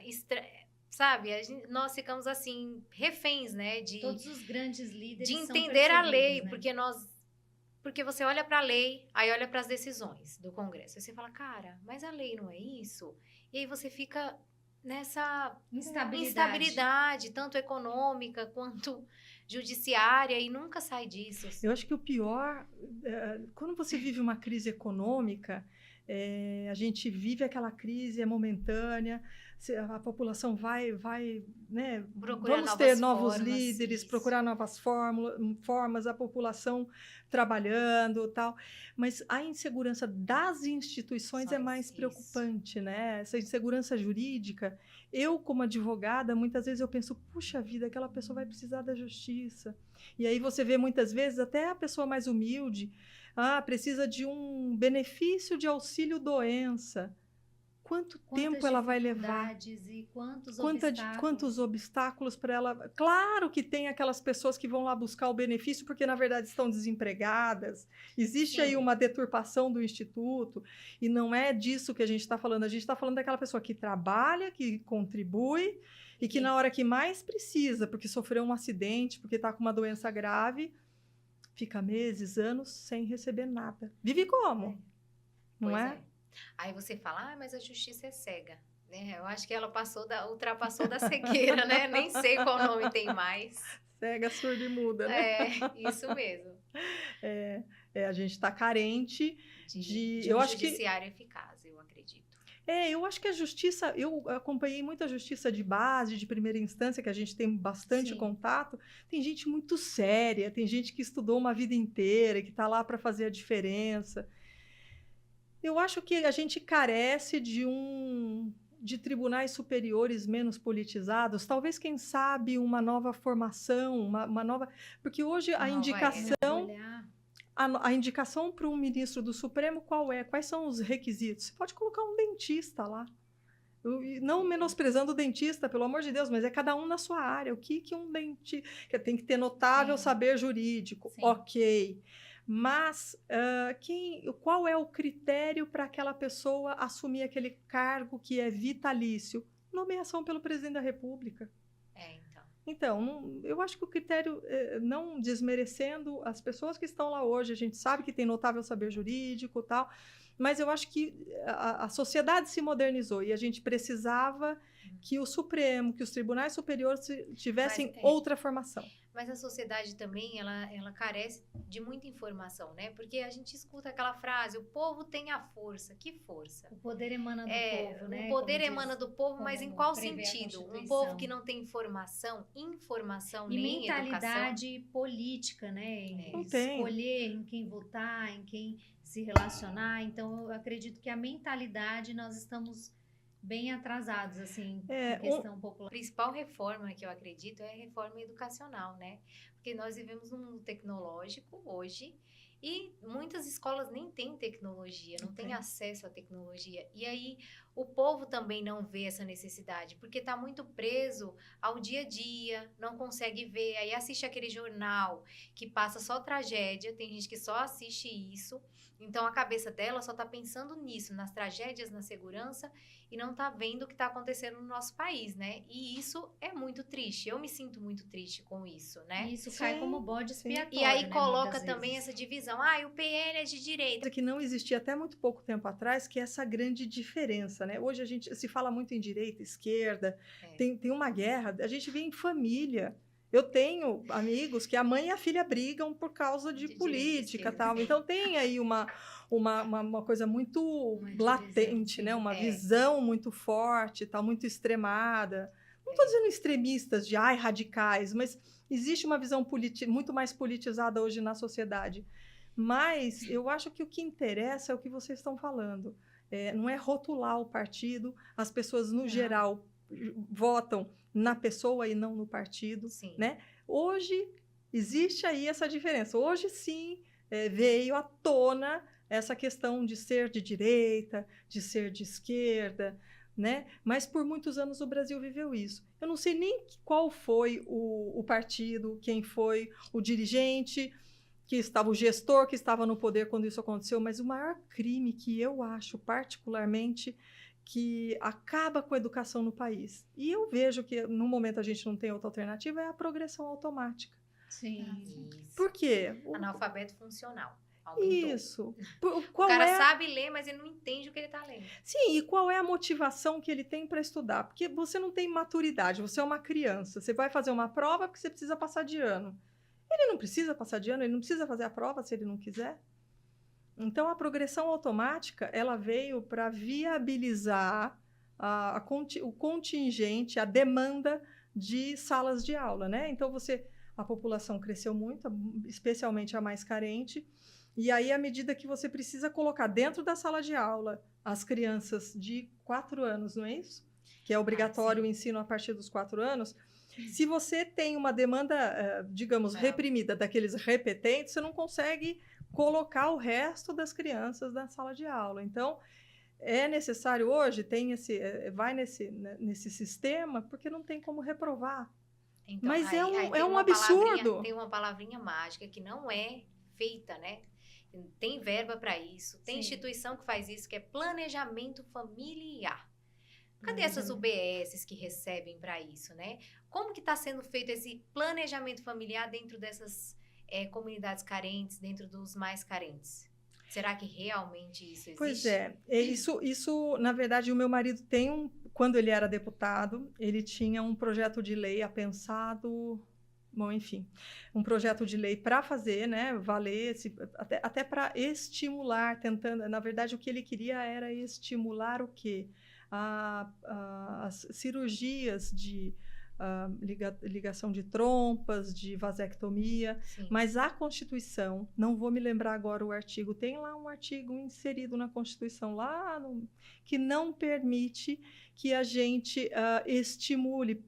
sabe? Nós ficamos assim, reféns, né? Todos os grandes líderes de entender a lei, né? Porque você olha para a lei, aí olha para as decisões do Congresso. Aí você fala, cara, mas a lei não é isso? E aí você fica nessa instabilidade, tanto econômica quanto judiciária, e nunca sai disso. Eu acho que o pior, quando você vive uma crise econômica, a gente vive aquela crise, é momentânea, a população vai né, vamos ter novos líderes, isso. Procurar novas formas, a população trabalhando, tal, mas a insegurança das instituições é mais preocupante, né? Essa insegurança jurídica, eu como advogada, muitas vezes eu penso, puxa vida, aquela pessoa vai precisar da justiça, e aí você vê muitas vezes até a pessoa mais humilde, precisa de um benefício de auxílio-doença. Quanto tempo ela vai levar? E quantos obstáculos para ela? Claro que tem aquelas pessoas que vão lá buscar o benefício porque, na verdade, estão desempregadas. Existe aí uma deturpação do Instituto e não é disso que a gente está falando. A gente está falando daquela pessoa que trabalha, que contribui e que na hora que mais precisa, porque sofreu um acidente, porque está com uma doença grave, fica meses, anos sem receber nada. Vive como? Não é? Aí você fala, mas a justiça é cega, né? Eu acho que ela ultrapassou da cegueira, né? Nem sei qual nome tem mais. Cega, surda e muda, né? Isso mesmo. A gente está carente de um judiciário eficaz, eu acredito. Eu acho que a justiça, eu acompanhei muita justiça de base, de primeira instância, que a gente tem bastante contato. Tem gente muito séria, tem gente que estudou uma vida inteira, que está lá para fazer a diferença. Eu acho que a gente carece de tribunais superiores menos politizados, talvez, quem sabe, uma nova formação, uma nova... Porque hoje a indicação para um ministro do Supremo, qual é? Quais são os requisitos? Você pode colocar um dentista lá. Não menosprezando o dentista, pelo amor de Deus, mas é cada um na sua área. O que um dentista... Tem que ter notável saber jurídico. Ok. Mas qual é o critério para aquela pessoa assumir aquele cargo que é vitalício? Nomeação pelo presidente da República. Então, eu acho que o critério, não desmerecendo as pessoas que estão lá hoje, a gente sabe que tem notável saber jurídico e tal, mas eu acho que a sociedade se modernizou e a gente precisava que o Supremo, que os tribunais superiores tivessem outra formação. Mas a sociedade também, ela carece de muita informação, né? Porque a gente escuta aquela frase, o povo tem a força. Que força? O poder emana do povo, né? O poder emana do povo, mas em qual sentido? Um povo que não tem informação nem educação. E mentalidade política, né? Escolher em quem votar, em quem se relacionar. Então, eu acredito que a mentalidade, nós estamos bem atrasados, assim, em questão popular. A principal reforma que eu acredito é a reforma educacional, né? Porque nós vivemos num mundo tecnológico hoje e muitas escolas nem têm tecnologia, não têm acesso à tecnologia. E aí o povo também não vê essa necessidade, porque está muito preso ao dia a dia, não consegue ver. Aí assiste aquele jornal que passa só tragédia, tem gente que só assiste isso. Então a cabeça dela só está pensando nisso, nas tragédias, na segurança, e não está vendo o que está acontecendo no nosso país, né? E isso é muito triste. Eu me sinto muito triste com isso, né? E isso cai como bode expiatório. E aí coloca também essa divisão. O PL é de direita. Que não existia até muito pouco tempo atrás, que é essa grande diferença, né? Hoje a gente se fala muito em direita, esquerda, tem uma guerra, a gente vê em família. Eu tenho amigos que a mãe e a filha brigam por causa de política e tal. Então tem aí uma coisa muito latente, né? Uma visão muito forte, tal, muito extremada. Não estou dizendo extremistas, de radicais, mas existe uma visão muito mais politizada hoje na sociedade. Mas eu acho que o que interessa é o que vocês estão falando. Não é rotular o partido, as pessoas, no geral, votam na pessoa e não no partido. Sim. Né? Hoje, existe aí essa diferença. Hoje, sim, veio à tona essa questão de ser de direita, de ser de esquerda, né? Mas por muitos anos o Brasil viveu isso. Eu não sei nem qual foi o partido, quem foi o dirigente, o gestor que estava no poder quando isso aconteceu, mas o maior crime que eu acho, particularmente, que acaba com a educação no país. E eu vejo que, no momento, a gente não tem outra alternativa, é a progressão automática. Sim. Isso. Por quê? Analfabeto funcional. Aumentou. Isso. O cara sabe ler, mas ele não entende o que ele está lendo. Sim, e qual é a motivação que ele tem para estudar? Porque você não tem maturidade, você é uma criança. Você vai fazer uma prova porque você precisa passar de ano. Ele não precisa passar de ano, ele não precisa fazer a prova se ele não quiser. Então, a progressão automática, ela veio para viabilizar o contingente, a demanda de salas de aula, né? Então, a população cresceu muito, especialmente a mais carente, e aí, à medida que você precisa colocar dentro da sala de aula as crianças de 4 anos, não é isso? Que é obrigatório o ensino a partir dos 4 anos. Se você tem uma demanda, digamos, reprimida daqueles repetentes, você não consegue colocar o resto das crianças na sala de aula. Então, é necessário hoje, vai nesse sistema, porque não tem como reprovar. Então, mas aí é um absurdo. Tem uma palavrinha mágica que não é feita, né? Tem verba para isso, tem instituição que faz isso, que é planejamento familiar. Cadê essas UBSs que recebem para isso, né? Como que está sendo feito esse planejamento familiar dentro dessas comunidades carentes, dentro dos mais carentes? Será que realmente isso existe? Pois é, isso na verdade, o meu marido quando ele era deputado, ele tinha um projeto de lei apensado, bom, enfim, um projeto de lei para fazer, né, valer, até para estimular, na verdade, o que ele queria era estimular o quê? As cirurgias de ligação de trompas, de vasectomia. Sim. Mas a Constituição, não vou me lembrar agora o artigo, tem lá um artigo inserido na Constituição, que não permite que a gente estimule,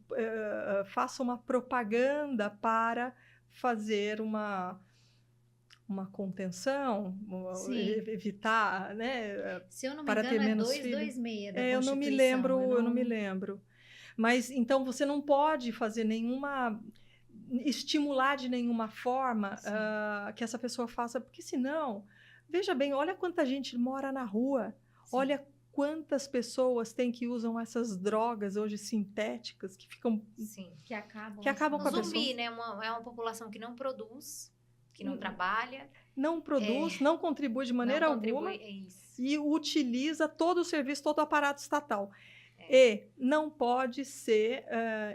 faça uma propaganda para fazer uma contenção, evitar, né? Se eu não me para engano, ter menos 226 da eu Constituição. eu não me lembro. Mas, então, você não pode fazer estimular de nenhuma forma que essa pessoa faça, porque senão, veja bem, olha quanta gente mora na rua, olha quantas pessoas usam essas drogas hoje sintéticas que ficam... Sim. Que acabam com a pessoa. Zumbi, né? É uma população que não produz, que não trabalha. Não produz, não contribui de maneira alguma e utiliza todo o serviço, todo o aparato estatal. E não pode ser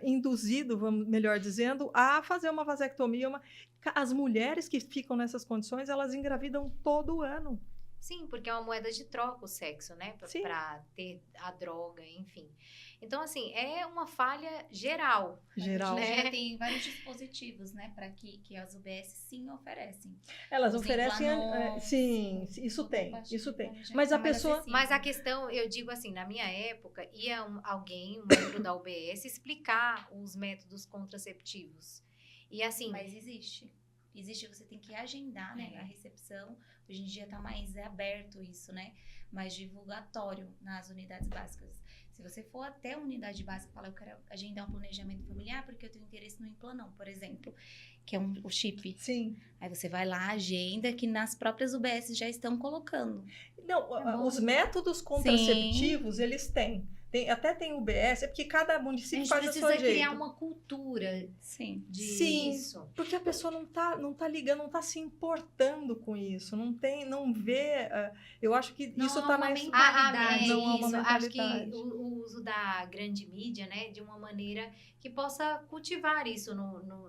induzido, melhor dizendo, a fazer uma vasectomia. As mulheres que ficam nessas condições, elas engravidam todo ano. Sim, porque é uma moeda de troca o sexo, né? Para ter a droga, enfim. Então, assim, é uma falha geral. Geral. Né? Já tem vários dispositivos, né? Para que as UBS sim oferecem. Elas oferecem... sim, isso tem. Mas a pessoa... Mas a questão, eu digo assim, na minha época, ia um membro da UBS, explicar os métodos contraceptivos. E assim... Mas existe, você tem que agendar, né, a recepção. Hoje em dia está mais aberto isso, né? Mais divulgatório nas unidades básicas. Se você for até a unidade básica e falar, eu quero agendar um planejamento familiar porque eu tenho interesse no Implanão, por exemplo, que é o chip. Sim. Aí você vai lá, agenda, que nas próprias UBS já estão colocando. Não, os métodos contraceptivos, eles têm. Até tem UBS, porque cada município faz a sua jeito. A gente precisa criar uma cultura disso. Porque a pessoa não tá ligando, não tá se importando com isso, não vê. Eu acho que isso está na mentalidade. Não há uma mentalidade. Acho que o uso da grande mídia, né, de uma maneira que possa cultivar isso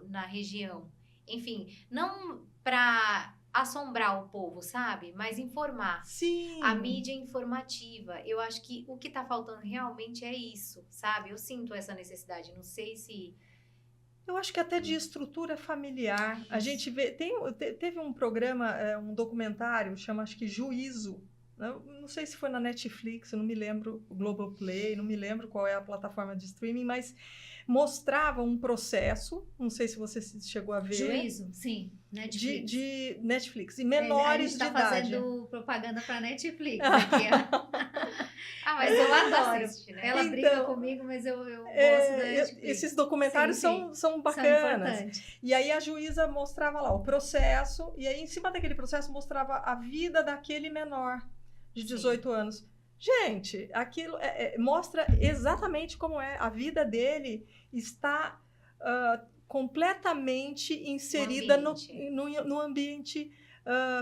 na região. Enfim, não para assombrar o povo, sabe? Mas informar. Sim. A mídia informativa. Eu acho que o que tá faltando realmente é isso, sabe? Eu sinto essa necessidade. Não sei se... Eu acho que até de estrutura familiar. A gente vê, teve um programa, um documentário, chama acho que Juízo. Não sei se foi na Netflix, eu não me lembro, Globoplay, não me lembro qual é a plataforma de streaming, mas mostrava um processo, não sei se você chegou a ver. Juízo, sim, Netflix. De Netflix, e menores de idade. A gente tá fazendo propaganda para Netflix aqui, ó. Mas eu adoro. Assistir, né? Ela briga comigo, mas eu gosto da Netflix. Esses documentários são bacanas. E aí a juíza mostrava lá o processo, e aí em cima daquele processo mostrava a vida daquele menor de 18 anos. Gente, aquilo mostra exatamente como é. A vida dele está completamente inserida no ambiente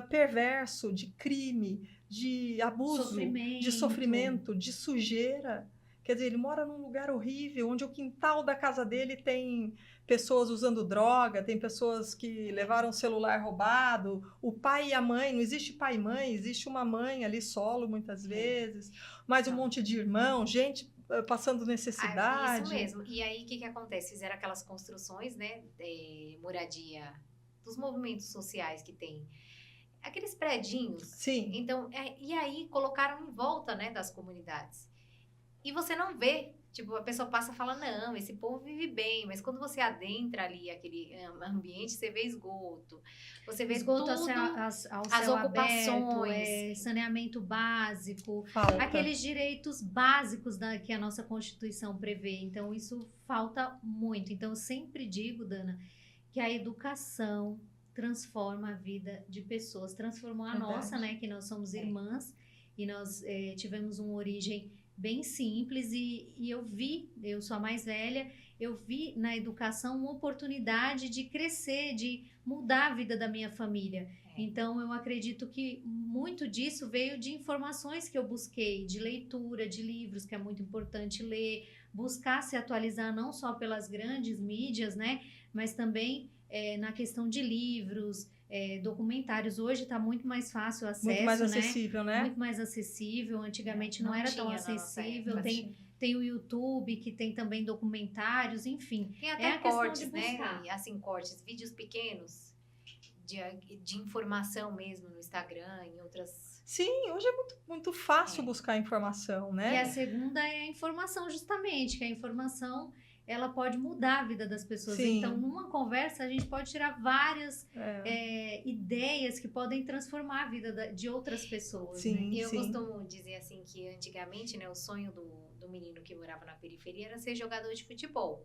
perverso, de crime, de abuso, de sofrimento, de sujeira. Quer dizer, ele mora num lugar horrível, onde o quintal da casa dele tem pessoas usando droga, tem pessoas que levaram o celular roubado, o pai e a mãe, não existe pai e mãe, existe uma mãe ali solo muitas vezes, mais um monte de irmão, gente passando necessidade. Isso mesmo. E aí, o que acontece? Fizeram aquelas construções, né, de moradia, dos movimentos sociais que tem. Aqueles predinhos. Sim. Então, e aí colocaram em volta, né, das comunidades. E você não vê, tipo, a pessoa passa e fala, não, esse povo vive bem, mas quando você adentra ali aquele ambiente, você vê esgoto, você vê esgoto tudo, as ocupações, aberto, saneamento básico, falta. Aqueles direitos básicos que a nossa Constituição prevê. Então, isso falta muito. Então, eu sempre digo, Dana, que a educação transforma a vida de pessoas, transformou a nossa, né, que nós somos irmãs, e nós tivemos uma origem bem simples, e eu sou a mais velha, eu vi na educação uma oportunidade de crescer, de mudar a vida da minha família. Então, eu acredito que muito disso veio de informações que eu busquei, de leitura, de livros, que é muito importante ler, buscar se atualizar não só pelas grandes mídias, né, mas também na questão de livros, documentários. Hoje está muito mais fácil o acesso, muito mais acessível, né? Muito mais acessível. Antigamente não era tão acessível. Tem o YouTube, que tem também documentários, enfim. Tem até cortes, né? E, assim, cortes, vídeos pequenos de informação mesmo no Instagram, em outras... Sim, hoje é muito fácil buscar informação, né? E a segunda é a informação, justamente, que a informação... ela pode mudar a vida das pessoas. Sim. Então, numa conversa, a gente pode tirar várias ideias que podem transformar a vida de outras pessoas. Sim, né? Eu costumo dizer assim que antigamente, né, o sonho do menino que morava na periferia era ser jogador de futebol.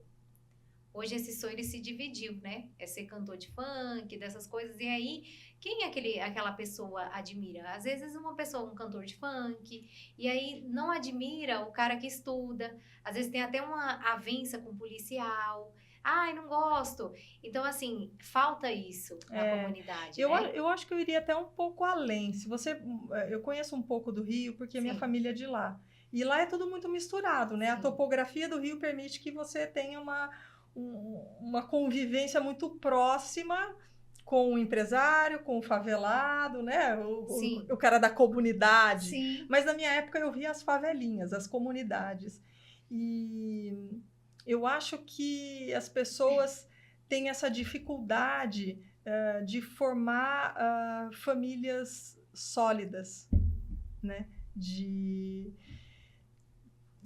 Hoje esse sonho ele se dividiu, né? É ser cantor de funk, dessas coisas. E aí, quem aquela pessoa admira? Às vezes um cantor de funk, e aí não admira o cara que estuda. Às vezes tem até uma avença com policial. Ai, não gosto. Então, assim, falta isso na comunidade. Eu acho que eu iria até um pouco além. Eu conheço um pouco do Rio, porque minha família é de lá. E lá é tudo muito misturado, né? Sim. A topografia do Rio permite que você tenha uma convivência muito próxima com o empresário, com o favelado, né? O cara da comunidade. Sim. Mas na minha época eu via as favelinhas, as comunidades. E eu acho que as pessoas têm essa dificuldade de formar famílias sólidas, né?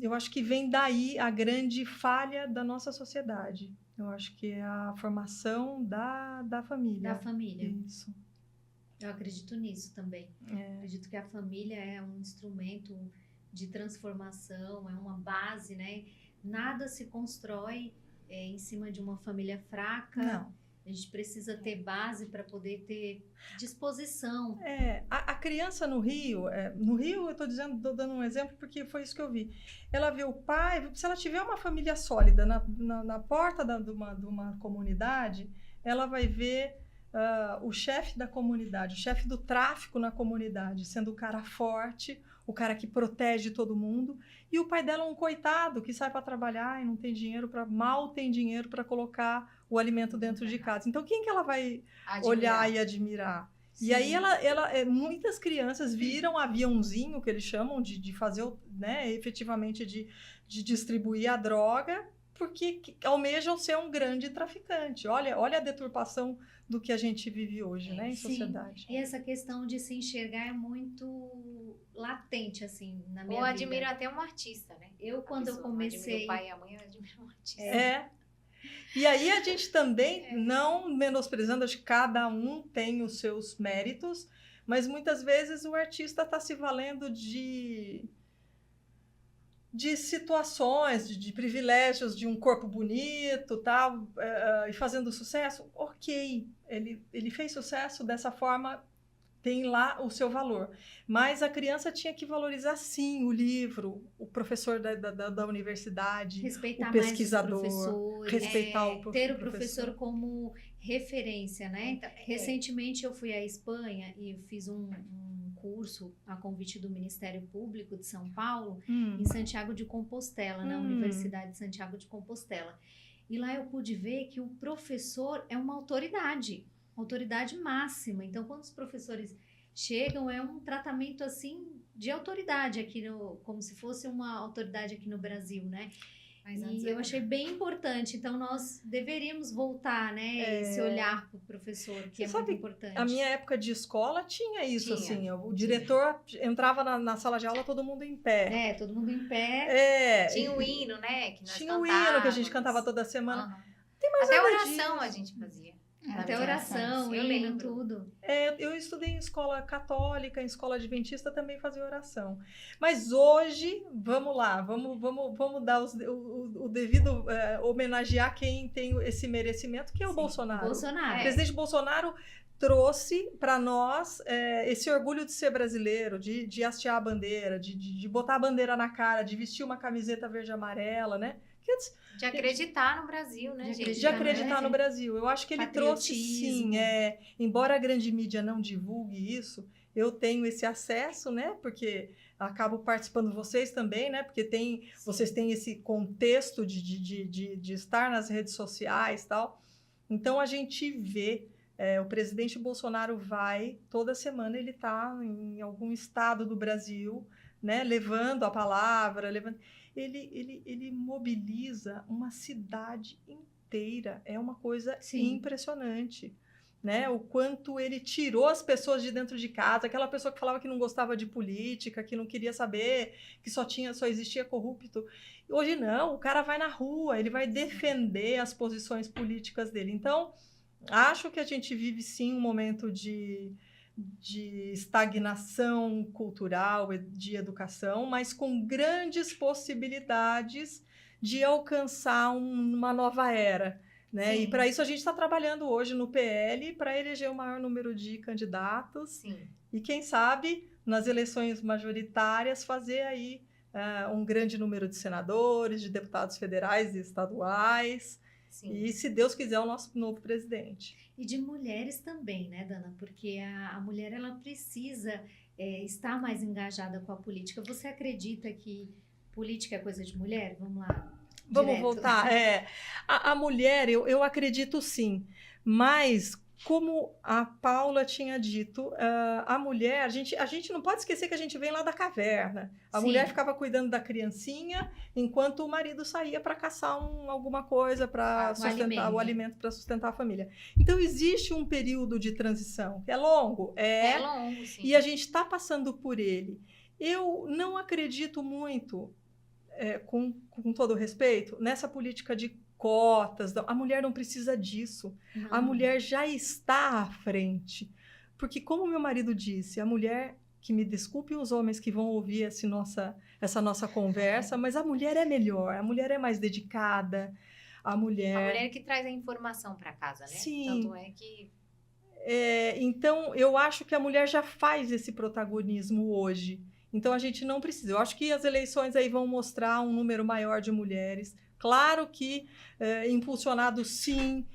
Eu acho que vem daí a grande falha da nossa sociedade. Eu acho que é a formação da família. Da família. Isso. Eu acredito nisso também. Acredito que a família é um instrumento de transformação, é uma base, né? Nada se constrói em cima de uma família fraca. Não. A gente precisa ter base para poder ter disposição. A criança no Rio eu estou dando um exemplo porque foi isso que eu vi. Ela vê o pai, se ela tiver uma família sólida na porta de uma comunidade, ela vai ver o chefe da comunidade, o chefe do tráfico na comunidade, sendo o cara forte, o cara que protege todo mundo, e o pai dela é um coitado que sai para trabalhar e não tem dinheiro mal tem dinheiro para colocar o alimento dentro de casa. Então, quem que ela vai olhar e admirar? E aí muitas crianças viram aviãozinho, que eles chamam de fazer, né, efetivamente de distribuir a droga, porque almejam ser um grande traficante. Olha a deturpação do que a gente vive hoje, né, em sociedade. E essa questão de se enxergar é muito latente, assim, na minha Ou vida. admiro até um artista, né? Quando eu comecei... O pai e a mãe, eu admiro um artista. E aí a gente também, não menosprezando, acho que cada um tem os seus méritos, mas muitas vezes o artista está se valendo de situações, de privilégios, de um corpo bonito, tal, e fazendo sucesso. Ok, ele fez sucesso dessa forma, tem lá o seu valor. Mas a criança tinha que valorizar, sim, o livro, o professor da universidade, respeitar o pesquisador, mais os professores, respeitar o professor. ter o professor como referência, né? Recentemente eu fui à Espanha e fiz um curso a convite do Ministério Público de São Paulo, em Santiago de Compostela, na Universidade de Santiago de Compostela. E lá eu pude ver que o professor é uma autoridade máxima. Então, quando os professores chegam, é um tratamento, assim, de autoridade aqui, como se fosse uma autoridade aqui no Brasil, né? E eu achei bem importante. Então, nós deveríamos voltar, né? Esse olhar para o professor, que é muito importante. A minha época de escola tinha isso, assim. O diretor entrava na sala de aula, todo mundo em pé. Todo mundo em pé. Tinha o hino, né? Que nós tinha o hino que a gente cantava toda semana. Tem mais até nada oração disso. a gente fazia. Até oração, eu hino, lembro tudo. Eu estudei em escola católica, em escola adventista também fazia oração. Mas hoje, vamos lá, vamos dar o devido, homenagear quem tem esse merecimento, que é o Bolsonaro. O presidente Bolsonaro trouxe para nós esse orgulho de ser brasileiro, de hastear a bandeira, de botar a bandeira na cara, de vestir uma camiseta verde e amarela, né? De acreditar no Brasil, né, gente? De acreditar no Brasil. Eu acho que ele trouxe, sim. Embora a grande mídia não divulgue isso, eu tenho esse acesso, né? Porque acabo participando vocês também, né? Porque vocês têm esse contexto de estar nas redes sociais e tal. Então, a gente vê... o presidente Bolsonaro toda semana ele está em algum estado do Brasil, né? Levando a palavra, Ele mobiliza uma cidade inteira. É uma coisa impressionante, né? O quanto ele tirou as pessoas de dentro de casa, aquela pessoa que falava que não gostava de política, que não queria saber, que só existia corrupto. Hoje não, o cara vai na rua, ele vai defender as posições políticas dele. Então, acho que a gente vive sim um momento de estagnação cultural, de educação, mas com grandes possibilidades de alcançar uma nova era, né? E para isso a gente está trabalhando hoje no PL para eleger o maior número de candidatos. Sim. E quem sabe nas eleições majoritárias fazer aí um grande número de senadores, de deputados federais e estaduais. Sim. E, se Deus quiser, o nosso novo presidente. E de mulheres também, né, Dana? Porque a mulher, ela precisa estar mais engajada com a política. Você acredita que política é coisa de mulher? Vamos lá. Vamos voltar. A mulher, eu acredito sim. Mas, como a Paula tinha dito, a mulher, a gente não pode esquecer que a gente vem lá da caverna. A mulher ficava cuidando da criancinha, enquanto o marido saía para caçar alguma coisa para sustentar o alimento para sustentar a família. Então, existe um período de transição, que é longo. É longo, sim. E a gente está passando por ele. Eu não acredito muito, com todo o respeito, nessa política de cotas. A mulher não precisa disso. Não. A mulher já está à frente. Porque, como meu marido disse, a mulher, que me desculpem os homens que vão ouvir essa nossa conversa, mas a mulher é melhor, a mulher é mais dedicada, a mulher que traz a informação para casa, né? Sim. Tanto é que... Então, eu acho que a mulher já faz esse protagonismo hoje. Então, a gente não precisa. Eu acho que as eleições aí vão mostrar um número maior de mulheres. Claro que impulsionado, sim,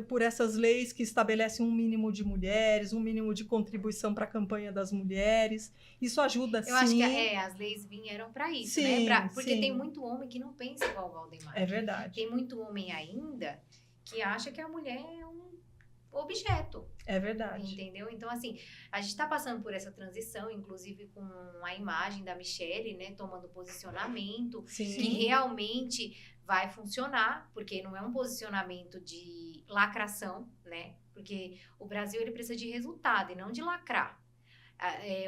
por essas leis que estabelecem um mínimo de mulheres, um mínimo de contribuição para a campanha das mulheres. Isso ajuda, sim. Eu acho que as leis vieram para isso, sim, né? Porque sim. tem muito homem que não pensa igual o Valdemar. É verdade. Tem muito homem ainda que acha que a mulher é objeto. É verdade. Entendeu? Então, assim, a gente está passando por essa transição, inclusive com a imagem da Michelle, né, tomando posicionamento, Sim. que realmente vai funcionar, porque não é um posicionamento de lacração, né? Porque o Brasil, ele precisa de resultado e não de lacrar.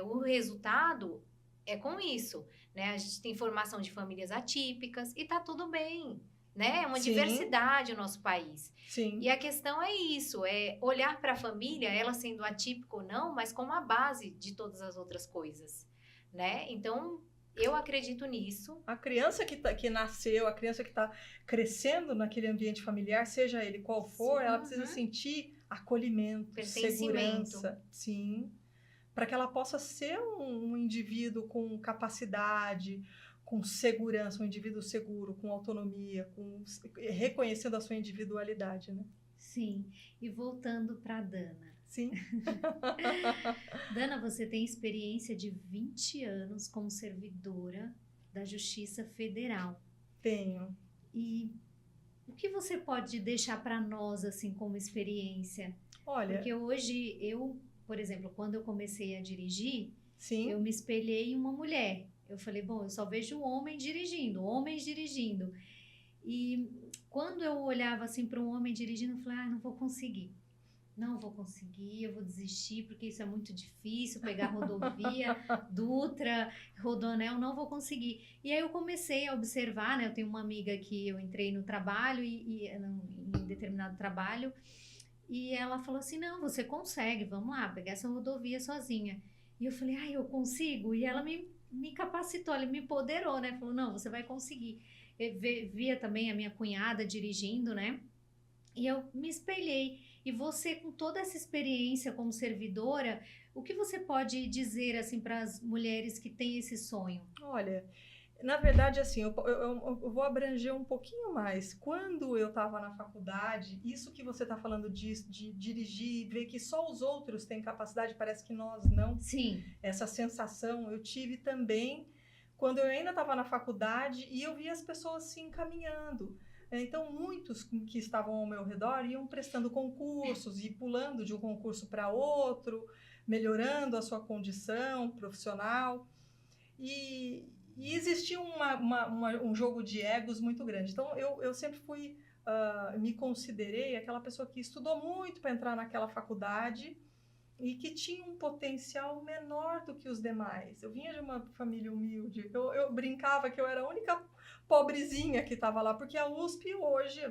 O resultado é com isso, né? A gente tem formação de famílias atípicas e tá tudo bem, né? É uma Sim. diversidade o nosso país. Sim. E a questão é isso, é olhar para a família, ela sendo atípica ou não, mas como a base de todas as outras coisas, né? Então, eu acredito nisso. A criança que nasceu, a criança que está crescendo naquele ambiente familiar, seja ele qual for, Sim, ela precisa sentir acolhimento, pertencimento. segurança, sim, para que ela possa ser um indivíduo com capacidade, com segurança, um indivíduo seguro, com autonomia, reconhecendo a sua individualidade, né? Sim. E voltando para a Dana. Sim. Dana, você tem experiência de 20 anos como servidora da Justiça Federal. Tenho. E o que você pode deixar para nós, assim, como experiência? Olha, Porque hoje eu, por exemplo, quando eu comecei a dirigir, sim, eu me espelhei em uma mulher. Eu falei, bom, eu só vejo homens dirigindo. E quando eu olhava assim para um homem dirigindo, eu falei, não vou conseguir. Não vou conseguir, eu vou desistir, porque isso é muito difícil, pegar rodovia, Dutra, Rodoanel, não vou conseguir. E aí eu comecei a observar, né? Eu tenho uma amiga que eu entrei no trabalho, em determinado trabalho, e ela falou assim, não, você consegue, vamos lá, pegar essa rodovia sozinha. E eu falei, eu consigo? E ela me capacitou, ela me empoderou, né? Falou, não, você vai conseguir. Eu via também a minha cunhada dirigindo, né? E eu me espelhei. E você, com toda essa experiência como servidora, o que você pode dizer assim para as mulheres que têm esse sonho? olha, na verdade, assim, eu vou abranger um pouquinho mais. Quando eu estava na faculdade, isso que você está falando de dirigir, ver que só os outros têm capacidade, parece que nós não. Sim. Essa sensação eu tive também quando eu ainda estava na faculdade e eu via as pessoas se encaminhando. Então, muitos que estavam ao meu redor iam prestando concursos e pulando de um concurso para outro, melhorando a sua condição profissional. E existia um jogo de egos muito grande. Então, eu sempre me considerei aquela pessoa que estudou muito para entrar naquela faculdade e que tinha um potencial menor do que os demais. Eu vinha de uma família humilde, eu brincava que eu era a única pobrezinha que estava lá, porque a USP hoje,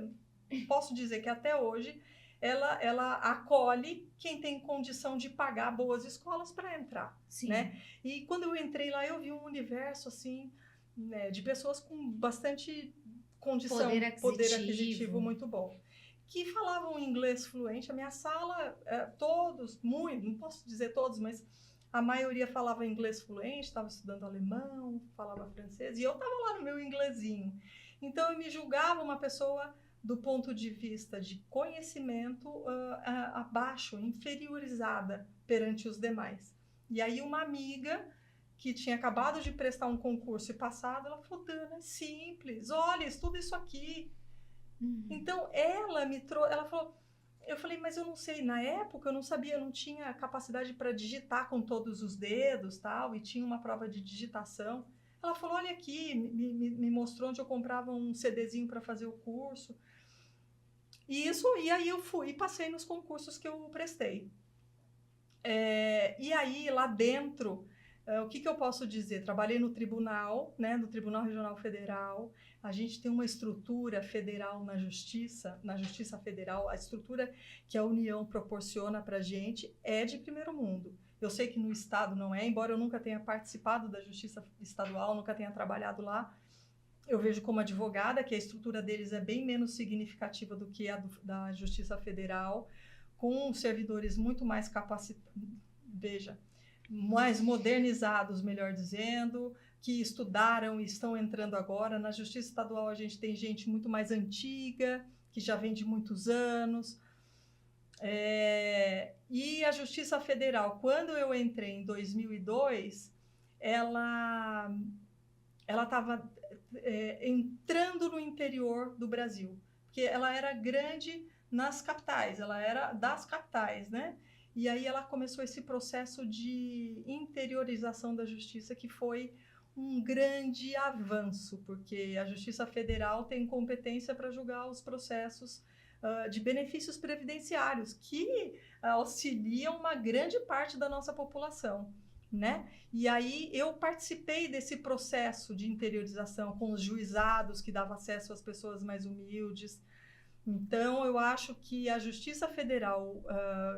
posso dizer que até hoje, ela acolhe quem tem condição de pagar boas escolas para entrar, Sim. né? E quando eu entrei lá, eu vi um universo, assim, né, de pessoas com bastante condição, poder aquisitivo muito bom, que falavam inglês fluente. A minha sala, todos, muito, não posso dizer todos, mas a maioria falava inglês fluente, estava estudando alemão, falava francês, e eu estava lá no meu inglesinho. Então, eu me julgava uma pessoa do ponto de vista de conhecimento abaixo, inferiorizada perante os demais. E aí uma amiga que tinha acabado de prestar um concurso e passado, ela falou, Dana, é simples, olha, estuda isso aqui. Então, ela me trouxe, ela falou, eu falei, mas eu não sei, na época eu não sabia, eu não tinha capacidade para digitar com todos os dedos, tal, e tinha uma prova de digitação. Ela falou, olha aqui, me mostrou onde eu comprava um CDzinho para fazer o curso. E aí eu fui e passei nos concursos que eu prestei. E aí, lá dentro, o que eu posso dizer? Trabalhei no tribunal, né, no Tribunal Regional Federal. A gente tem uma estrutura federal na Justiça Federal. A estrutura que a União proporciona para a gente é de primeiro mundo. Eu sei que no Estado não é, embora eu nunca tenha participado da Justiça Estadual, nunca tenha trabalhado lá. Eu vejo como advogada que a estrutura deles é bem menos significativa do que a da Justiça Federal, com servidores muito mais capacitados, mais modernizados, melhor dizendo, que estudaram e estão entrando agora. Na Justiça Estadual a gente tem gente muito mais antiga, que já vem de muitos anos. E a Justiça Federal, quando eu entrei em 2002, ela estava entrando no interior do Brasil, porque ela era grande nas capitais, ela era das capitais, né? E aí ela começou esse processo de interiorização da justiça, que foi um grande avanço, porque a Justiça Federal tem competência para julgar os processos de benefícios previdenciários, que auxiliam uma grande parte da nossa população, né? E aí eu participei desse processo de interiorização com os juizados, que dava acesso às pessoas mais humildes. Então, eu acho que a Justiça Federal,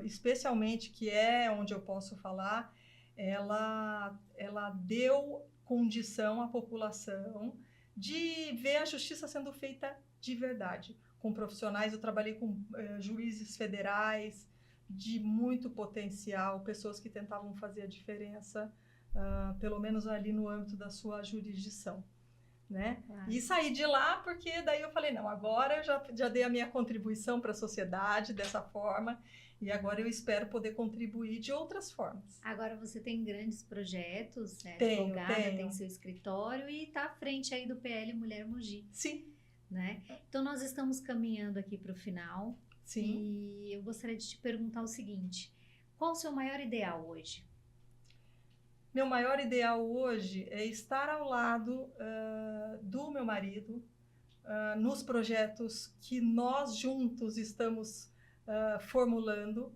especialmente, que é onde eu posso falar, ela deu condição à população de ver a justiça sendo feita de verdade. Com profissionais, eu trabalhei com juízes federais de muito potencial, pessoas que tentavam fazer a diferença, pelo menos ali no âmbito da sua jurisdição. Né? E saí de lá porque daí eu falei, não, agora eu já dei a minha contribuição para a sociedade dessa forma e agora eu espero poder contribuir de outras formas. Agora você tem grandes projetos, né? Tenho. Tem seu escritório e está à frente aí do PL Mulher Mogi. Sim. Né? Então nós estamos caminhando aqui para o final. Sim. E eu gostaria de te perguntar o seguinte, qual o seu maior ideal hoje? Meu maior ideal hoje é estar ao lado do meu marido, nos projetos que nós juntos estamos formulando,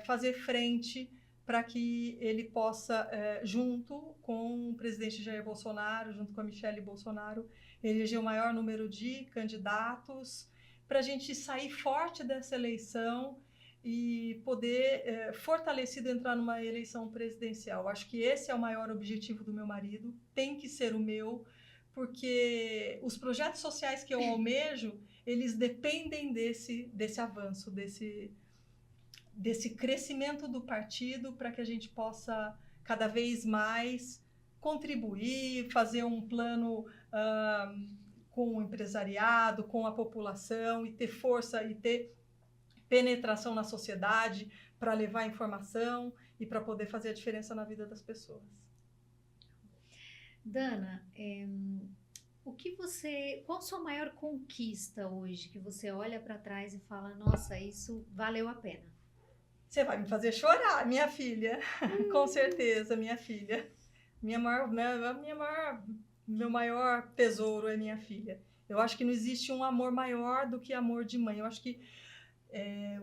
fazer frente para que ele possa, junto com o presidente Jair Bolsonaro, junto com a Michelle Bolsonaro, eleger o maior número de candidatos, para a gente sair forte dessa eleição e poder, fortalecido, entrar numa eleição presidencial. Acho que esse é o maior objetivo do meu marido, tem que ser o meu, porque os projetos sociais que eu almejo, eles dependem desse avanço, desse crescimento do partido, para que a gente possa cada vez mais contribuir, fazer um plano com o empresariado, com a população, e ter força e ter penetração na sociedade para levar informação e para poder fazer a diferença na vida das pessoas. Dana, qual a sua maior conquista hoje, que você olha para trás e fala, nossa, isso valeu a pena? Você vai me fazer chorar, minha filha, com certeza, minha filha. Meu maior tesouro é minha filha. Eu acho que não existe um amor maior do que amor de mãe. Eu acho que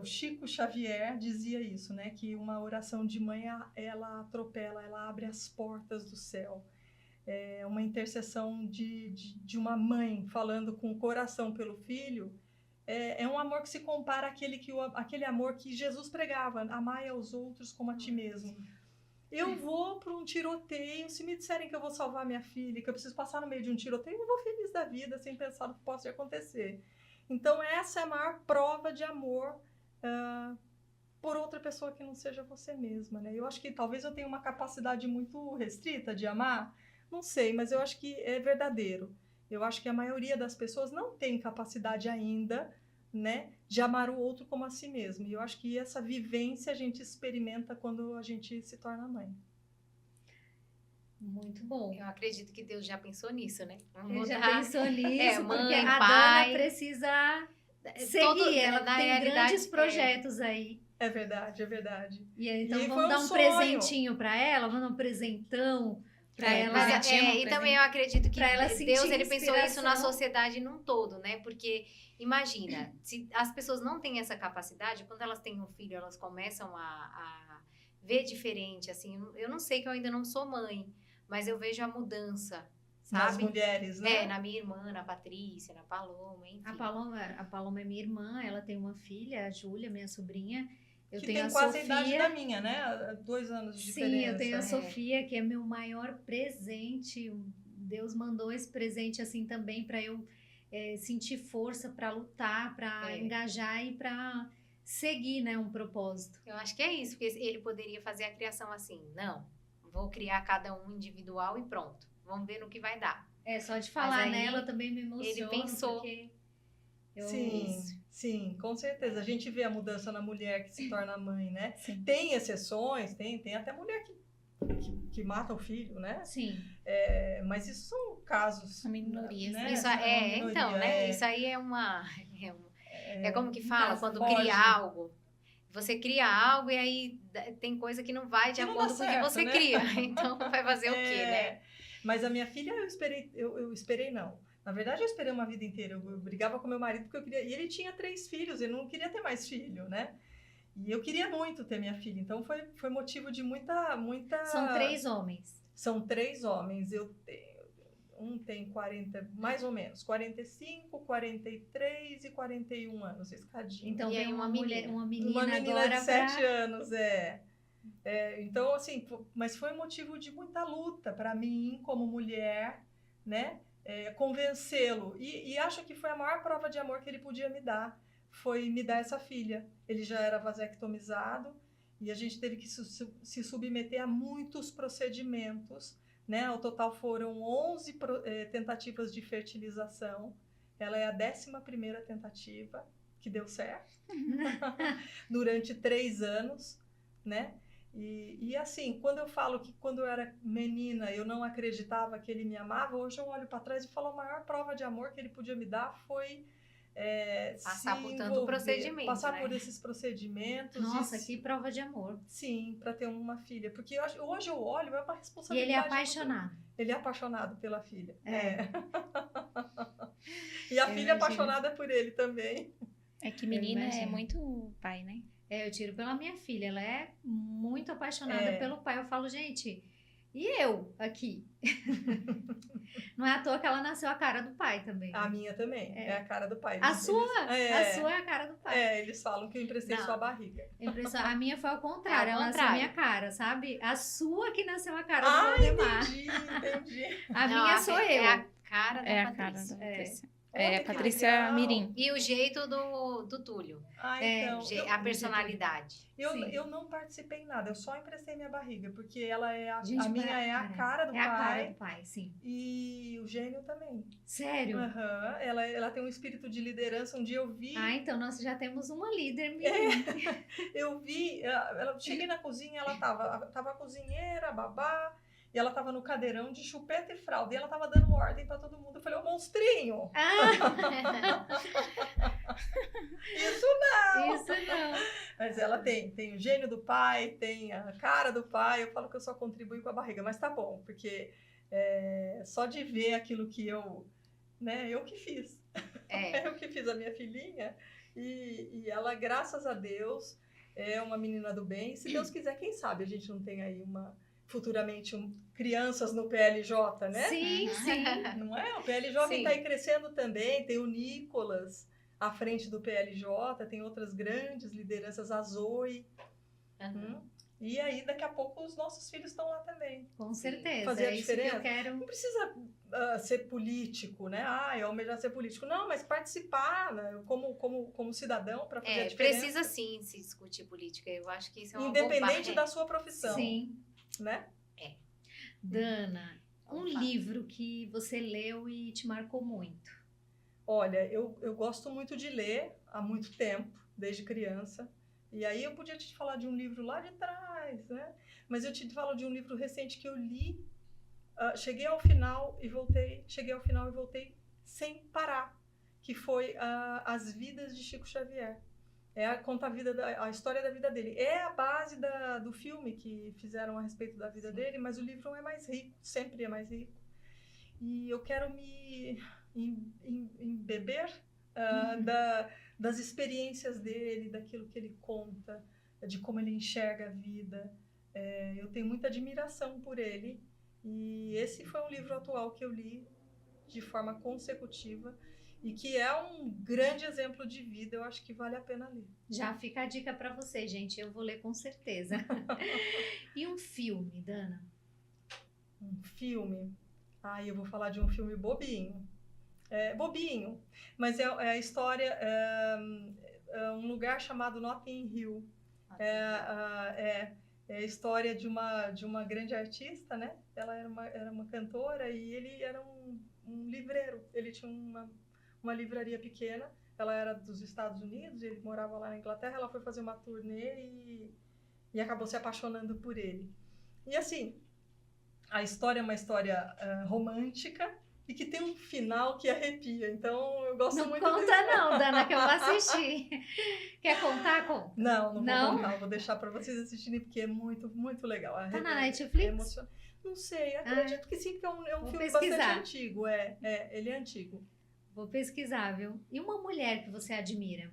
o Chico Xavier dizia isso, né? Que uma oração de mãe, ela atropela, ela abre as portas do céu. É uma intercessão de uma mãe falando com o coração pelo filho. É um amor que se compara àquele amor que Jesus pregava, amai aos outros como a ti mesmo. Eu vou para um tiroteio, se me disserem que eu vou salvar minha filha, que eu preciso passar no meio de um tiroteio, eu vou feliz da vida, sem pensar no que possa acontecer. Então, essa é a maior prova de amor por outra pessoa que não seja você mesma, né? Eu acho que talvez eu tenha uma capacidade muito restrita de amar, não sei, mas eu acho que é verdadeiro. Eu acho que a maioria das pessoas não tem capacidade ainda, né, de amar o outro como a si mesmo. E eu acho que essa vivência a gente experimenta quando a gente se torna mãe. Muito bom. Eu acredito que Deus já pensou nisso, né? Ele já pensou nisso, mãe, porque a pai, Dana precisa seguir, ela tem grandes projetos aí. É verdade, é verdade. E aí, então vamos dar um presentinho para ela, vamos dar um presentão para ela. Mas e também eu acredito que Deus ele pensou isso na inspiração. sociedade num todo, né? Porque imagina, se as pessoas não têm essa capacidade, quando elas têm um filho, elas começam a ver diferente, assim. Eu não sei, que eu ainda não sou mãe, mas eu vejo a mudança, sabe? Nas mulheres, né? Na minha irmã, na Patrícia, na Paloma, enfim. A Paloma é minha irmã, ela tem uma filha, a Júlia, minha sobrinha. Eu que tenho tem a quase Sofia. a idade da minha, né? 2 anos de diferença. Sim, eu tenho a Sofia, que é meu maior presente. Deus mandou esse presente assim também para eu sentir força para lutar, para engajar e para seguir, né, um propósito. Eu acho que é isso, porque ele poderia fazer a criação assim, não, vou criar cada um individual e pronto, vamos ver no que vai dar. Só de falar nela também me emociona. Ele pensou. Porque Sim, com certeza. A gente vê a mudança na mulher que se torna mãe, né? Sim. Tem exceções, tem até mulher que mata o filho, né? Sim. Mas isso são casos... São minorias. Né? Isso Minoria, então, né? Isso aí é uma... É como que fala, quando foge. cria algo. Você cria algo e aí tem coisa que não vai de Que não acordo dá com o que certo, você né? cria. Então vai fazer o quê, né? Mas a minha filha eu esperei não. Na verdade, eu esperei uma vida inteira. Eu brigava com meu marido porque eu queria. E ele tinha 3 filhos, ele não queria ter mais filho, né? E eu queria muito ter minha filha. Então foi motivo de muita. São 3 homens. São 3 homens. Um tem 40, mais ou menos, 45, 43 e 41 anos, escadinho. Então E vem aí uma menina. menina Uma agora de 7 anos, então, assim, mas foi motivo de muita luta para mim, como mulher, né? Convencê-lo. E acho que foi a maior prova de amor que ele podia me dar. Foi me dar essa filha. Ele já era vasectomizado e a gente teve que se submeter a muitos procedimentos, né? Ao total foram 11 tentativas de fertilização. Ela é a 11ª tentativa que deu certo. Durante 3 anos, né? E assim, quando eu falo que quando eu era menina eu não acreditava que ele me amava, hoje eu olho para trás e falo a maior prova de amor que ele podia me dar foi Passar por tanto envolver, procedimento, passar né? por esses procedimentos. Nossa, que prova de amor. Sim, para ter uma filha. Porque hoje eu olho, é uma E responsabilidade. ele é apaixonado. Ele é apaixonado pela filha. É. E a Eu filha imagino. apaixonada por ele também. É que menina é imagino. muito pai, né? Eu tiro pela minha filha. Ela é muito apaixonada pelo pai. Eu falo, gente, e eu aqui? Não é à toa que ela nasceu a cara do pai também. A minha também. É a cara do pai. A sua é a cara do pai. Eles falam que eu emprestei Não. sua barriga. A minha foi ao contrário. É ao Ela nasceu a contrário. minha cara, sabe? A sua que nasceu a cara do Valdemar. Entendi. A Não, minha sou eu. É a cara da É a cara Patrícia. da É. Patrícia. Olha É, que Patrícia legal. Mirim. E o jeito do Túlio. Então, A personalidade. Sim. eu não participei em nada, eu só emprestei minha barriga, porque ela Gente, a minha é a parece. cara do É a cara pai do pai, sim. e o gênio também. Sério? Aham, ela tem um espírito de liderança. Um dia eu vi, Ah, então nós já temos uma líder, menina. eu cheguei na cozinha, ela tava a cozinheira, a babá, e ela tava no cadeirão de chupeta e fralda, e ela tava dando ordem pra todo mundo. Eu falei, ô monstrinho! Isso não! Isso não. Mas ela tem o gênio do pai, tem a cara do pai. Eu falo que eu só contribuí com a barriga, mas tá bom, porque só de ver aquilo que eu que fiz. Eu que fiz a minha filhinha, e ela, graças a Deus, é uma menina do bem. Se Deus quiser, quem sabe a gente não tem aí futuramente crianças no PLJ, né? Sim, sim. Não é? O PLJ Sim. está aí crescendo também. Tem o Nicolas à frente do PLJ, tem outras grandes lideranças, a Zoe. E aí, daqui a pouco, os nossos filhos estão lá também. Com certeza. Fazer a é isso que eu diferença. quero. Não precisa ser político, né? Eu almejar ser político. Não, mas participar, né? como cidadão para fazer a diferença. Precisa sim se discutir política. Eu acho que isso é uma Independente bobagem. da sua profissão. Sim. Né? Dana, um Vamos lá. livro que você leu e te marcou muito. Olha, eu gosto muito de ler há muito tempo, desde criança. E aí eu podia te falar de um livro lá de trás, né? Mas eu te falo de um livro recente que eu li, cheguei ao final e voltei sem parar, que foi As Vidas de Chico Xavier. Conta a história da vida dele. É a base do filme que fizeram a respeito da vida dele, mas o livro é mais rico, sempre é mais rico. E eu quero me embeber das experiências dele, daquilo que ele conta, de como ele enxerga a vida. Eu tenho muita admiração por ele. E esse foi um livro atual que eu li de forma consecutiva e que é um grande exemplo de vida. Eu acho que vale a pena ler. Já fica a dica para você, gente. Eu vou ler com certeza. E um filme, Dana? Um filme? Eu vou falar de um filme bobinho. Bobinho, mas é a história, um lugar chamado Notting Hill. É a história de uma grande artista, né? Ela era uma cantora e ele era um livreiro. Ele tinha uma livraria pequena. Ela era dos Estados Unidos, ele morava lá na Inglaterra. Ela foi fazer uma turnê e acabou se apaixonando por ele. E assim, a história é uma história romântica, e que tem um final que arrepia. Então, eu gosto Não muito conta desse... não, Dana, que eu vou assistir. Quer contar? Conta. Não Não? vou contar. Eu vou deixar para vocês assistirem, porque é muito, muito legal. Tá na É Netflix? emocionante. Não sei, acredito que sim, porque é um Vou filme pesquisar. bastante antigo. Ele é antigo. Vou pesquisar, viu? E uma mulher que você admira?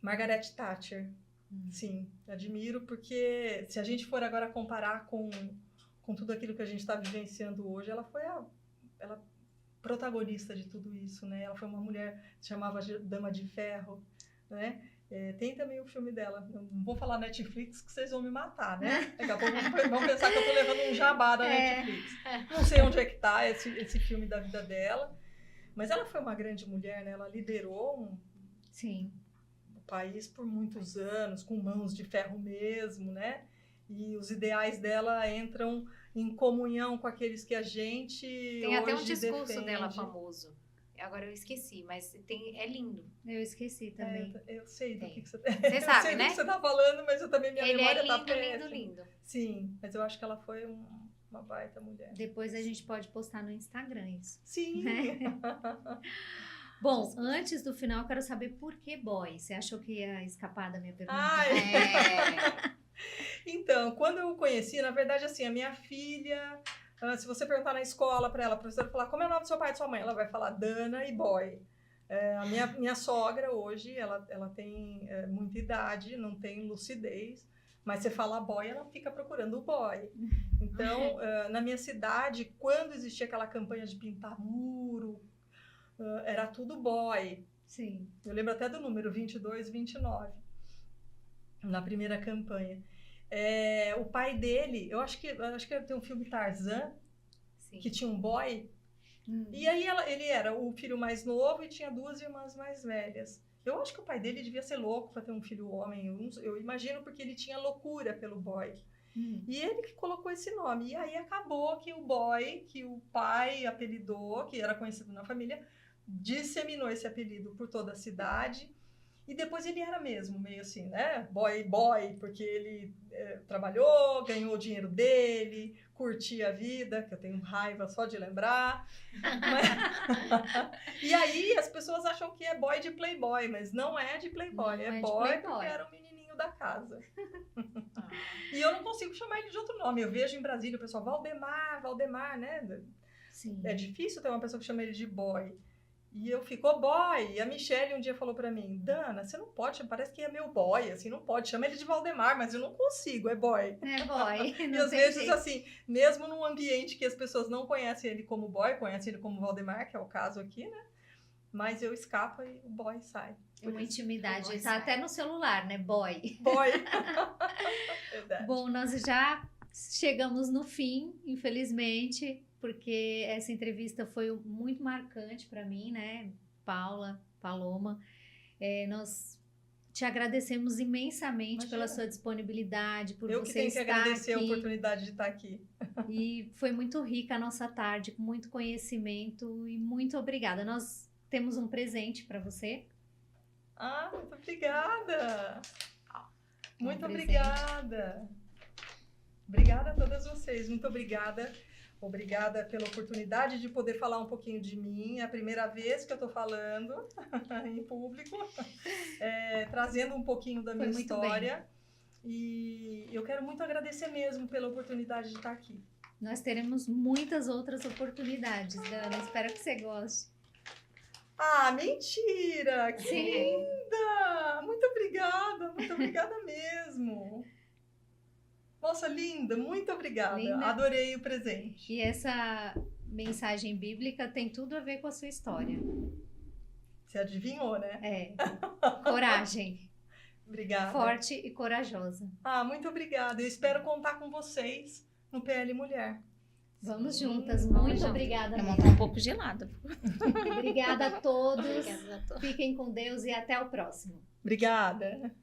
Margaret Thatcher. Sim, admiro, porque se a gente for agora comparar com tudo aquilo que a gente está vivenciando hoje, ela foi ela protagonista de tudo isso, né? Ela foi uma mulher, se chamava Dama de Ferro, né? Tem também o filme dela. Não vou falar Netflix, que vocês vão me matar, né? Daqui a pouco vão pensar que eu tô levando um jabá da Netflix. Não sei onde é que tá esse filme da vida dela, mas ela foi uma grande mulher, né? Ela liderou Sim. o país por muitos anos, com mãos de ferro mesmo, né? E os ideais dela entram em comunhão com aqueles que a gente Tem até um hoje discurso defende. dela famoso. Agora eu esqueci, mas é lindo. Eu esqueci também. Eu sei do que você Você sabe, eu sei né? do que você tá falando, mas eu também minha Ele memória é tá lindo, péssima. lindo, lindo. Sim, mas eu acho que ela foi uma baita mulher. Depois a gente pode postar no Instagram isso. Sim. Bom, antes do final, eu quero saber por que boy? Você achou que ia escapar da minha pergunta? Ai. É. Então, quando eu conheci, na verdade, assim, a minha filha, se você perguntar na escola para ela, a professora falar como é o nome do seu pai e de sua mãe, ela vai falar Dana e boy. A minha sogra hoje, ela tem muita idade, não tem lucidez, mas você fala boy, ela fica procurando o boy. Então, na minha cidade, quando existia aquela campanha de pintar muro, era tudo boy. Sim. Eu lembro até do número 22, 29, na primeira campanha. O pai dele, eu acho que tem um filme Tarzan, Sim. que tinha um boy, e aí ele era o filho mais novo e tinha 2 irmãs mais velhas. Eu acho que o pai dele devia ser louco para ter um filho homem, eu imagino, porque ele tinha loucura pelo boy. E ele que colocou esse nome. E aí acabou que o boy, que o pai apelidou, que era conhecido na família, disseminou esse apelido por toda a cidade. E depois ele era mesmo meio assim, né? Boy, porque ele trabalhou, ganhou o dinheiro dele, curtia a vida, que eu tenho raiva só de lembrar. E aí as pessoas acham que é boy de playboy, mas não é de playboy, Não é é de boy playboy. porque era o menininho da casa. E eu não consigo chamar ele de outro nome. Eu vejo em Brasília o pessoal, Valdemar, né? Sim. É difícil ter uma pessoa que chama ele de boy. E eu fico, boy. E a Michelle um dia falou pra mim, Dana, você não pode, parece que é meu boy, assim, não pode. Chama ele de Valdemar, mas eu não consigo, é boy. É boy. E Não às tem vezes, jeito. assim, mesmo num ambiente que as pessoas não conhecem ele como boy, conhecem ele como Valdemar, que é o caso aqui, né? Mas eu escapo e o boy sai. É uma O intimidade. boy Tá sai. até no celular, né? Boy. Boy. Verdade. Bom, nós já chegamos no fim, infelizmente, porque essa entrevista foi muito marcante para mim, né? Paloma, nós te agradecemos imensamente Imagina. pela sua disponibilidade, por Eu que você tenho que estar agradecer a aqui. oportunidade de estar aqui. E foi muito rica a nossa tarde, com muito conhecimento e muito obrigada. Nós temos um presente para você. Ah, muito obrigada. Muito presente. obrigada. Obrigada a todas vocês. Muito obrigada. Obrigada pela oportunidade de poder falar um pouquinho de mim. É a primeira vez que eu estou falando em público, trazendo um pouquinho da minha Foi muito história. E eu quero muito agradecer mesmo pela oportunidade de estar aqui. Nós teremos muitas outras oportunidades, Dana. Espero que você goste. Ah, mentira! Que Sim. linda! Muito obrigada mesmo. Nossa, linda, muito obrigada. Linda. Adorei o presente. E essa mensagem bíblica tem tudo a ver com a sua história. Você adivinhou, né? Coragem. Obrigada. Forte e corajosa. Ah, muito obrigada. Eu espero contar com vocês no PL Mulher. Vamos Sim, juntas. vamos Muito juntas. obrigada. Vai mesmo. montar um pouco gelado. Obrigada a todos. Obrigada a todos. Fiquem com Deus e até o próximo. Obrigada.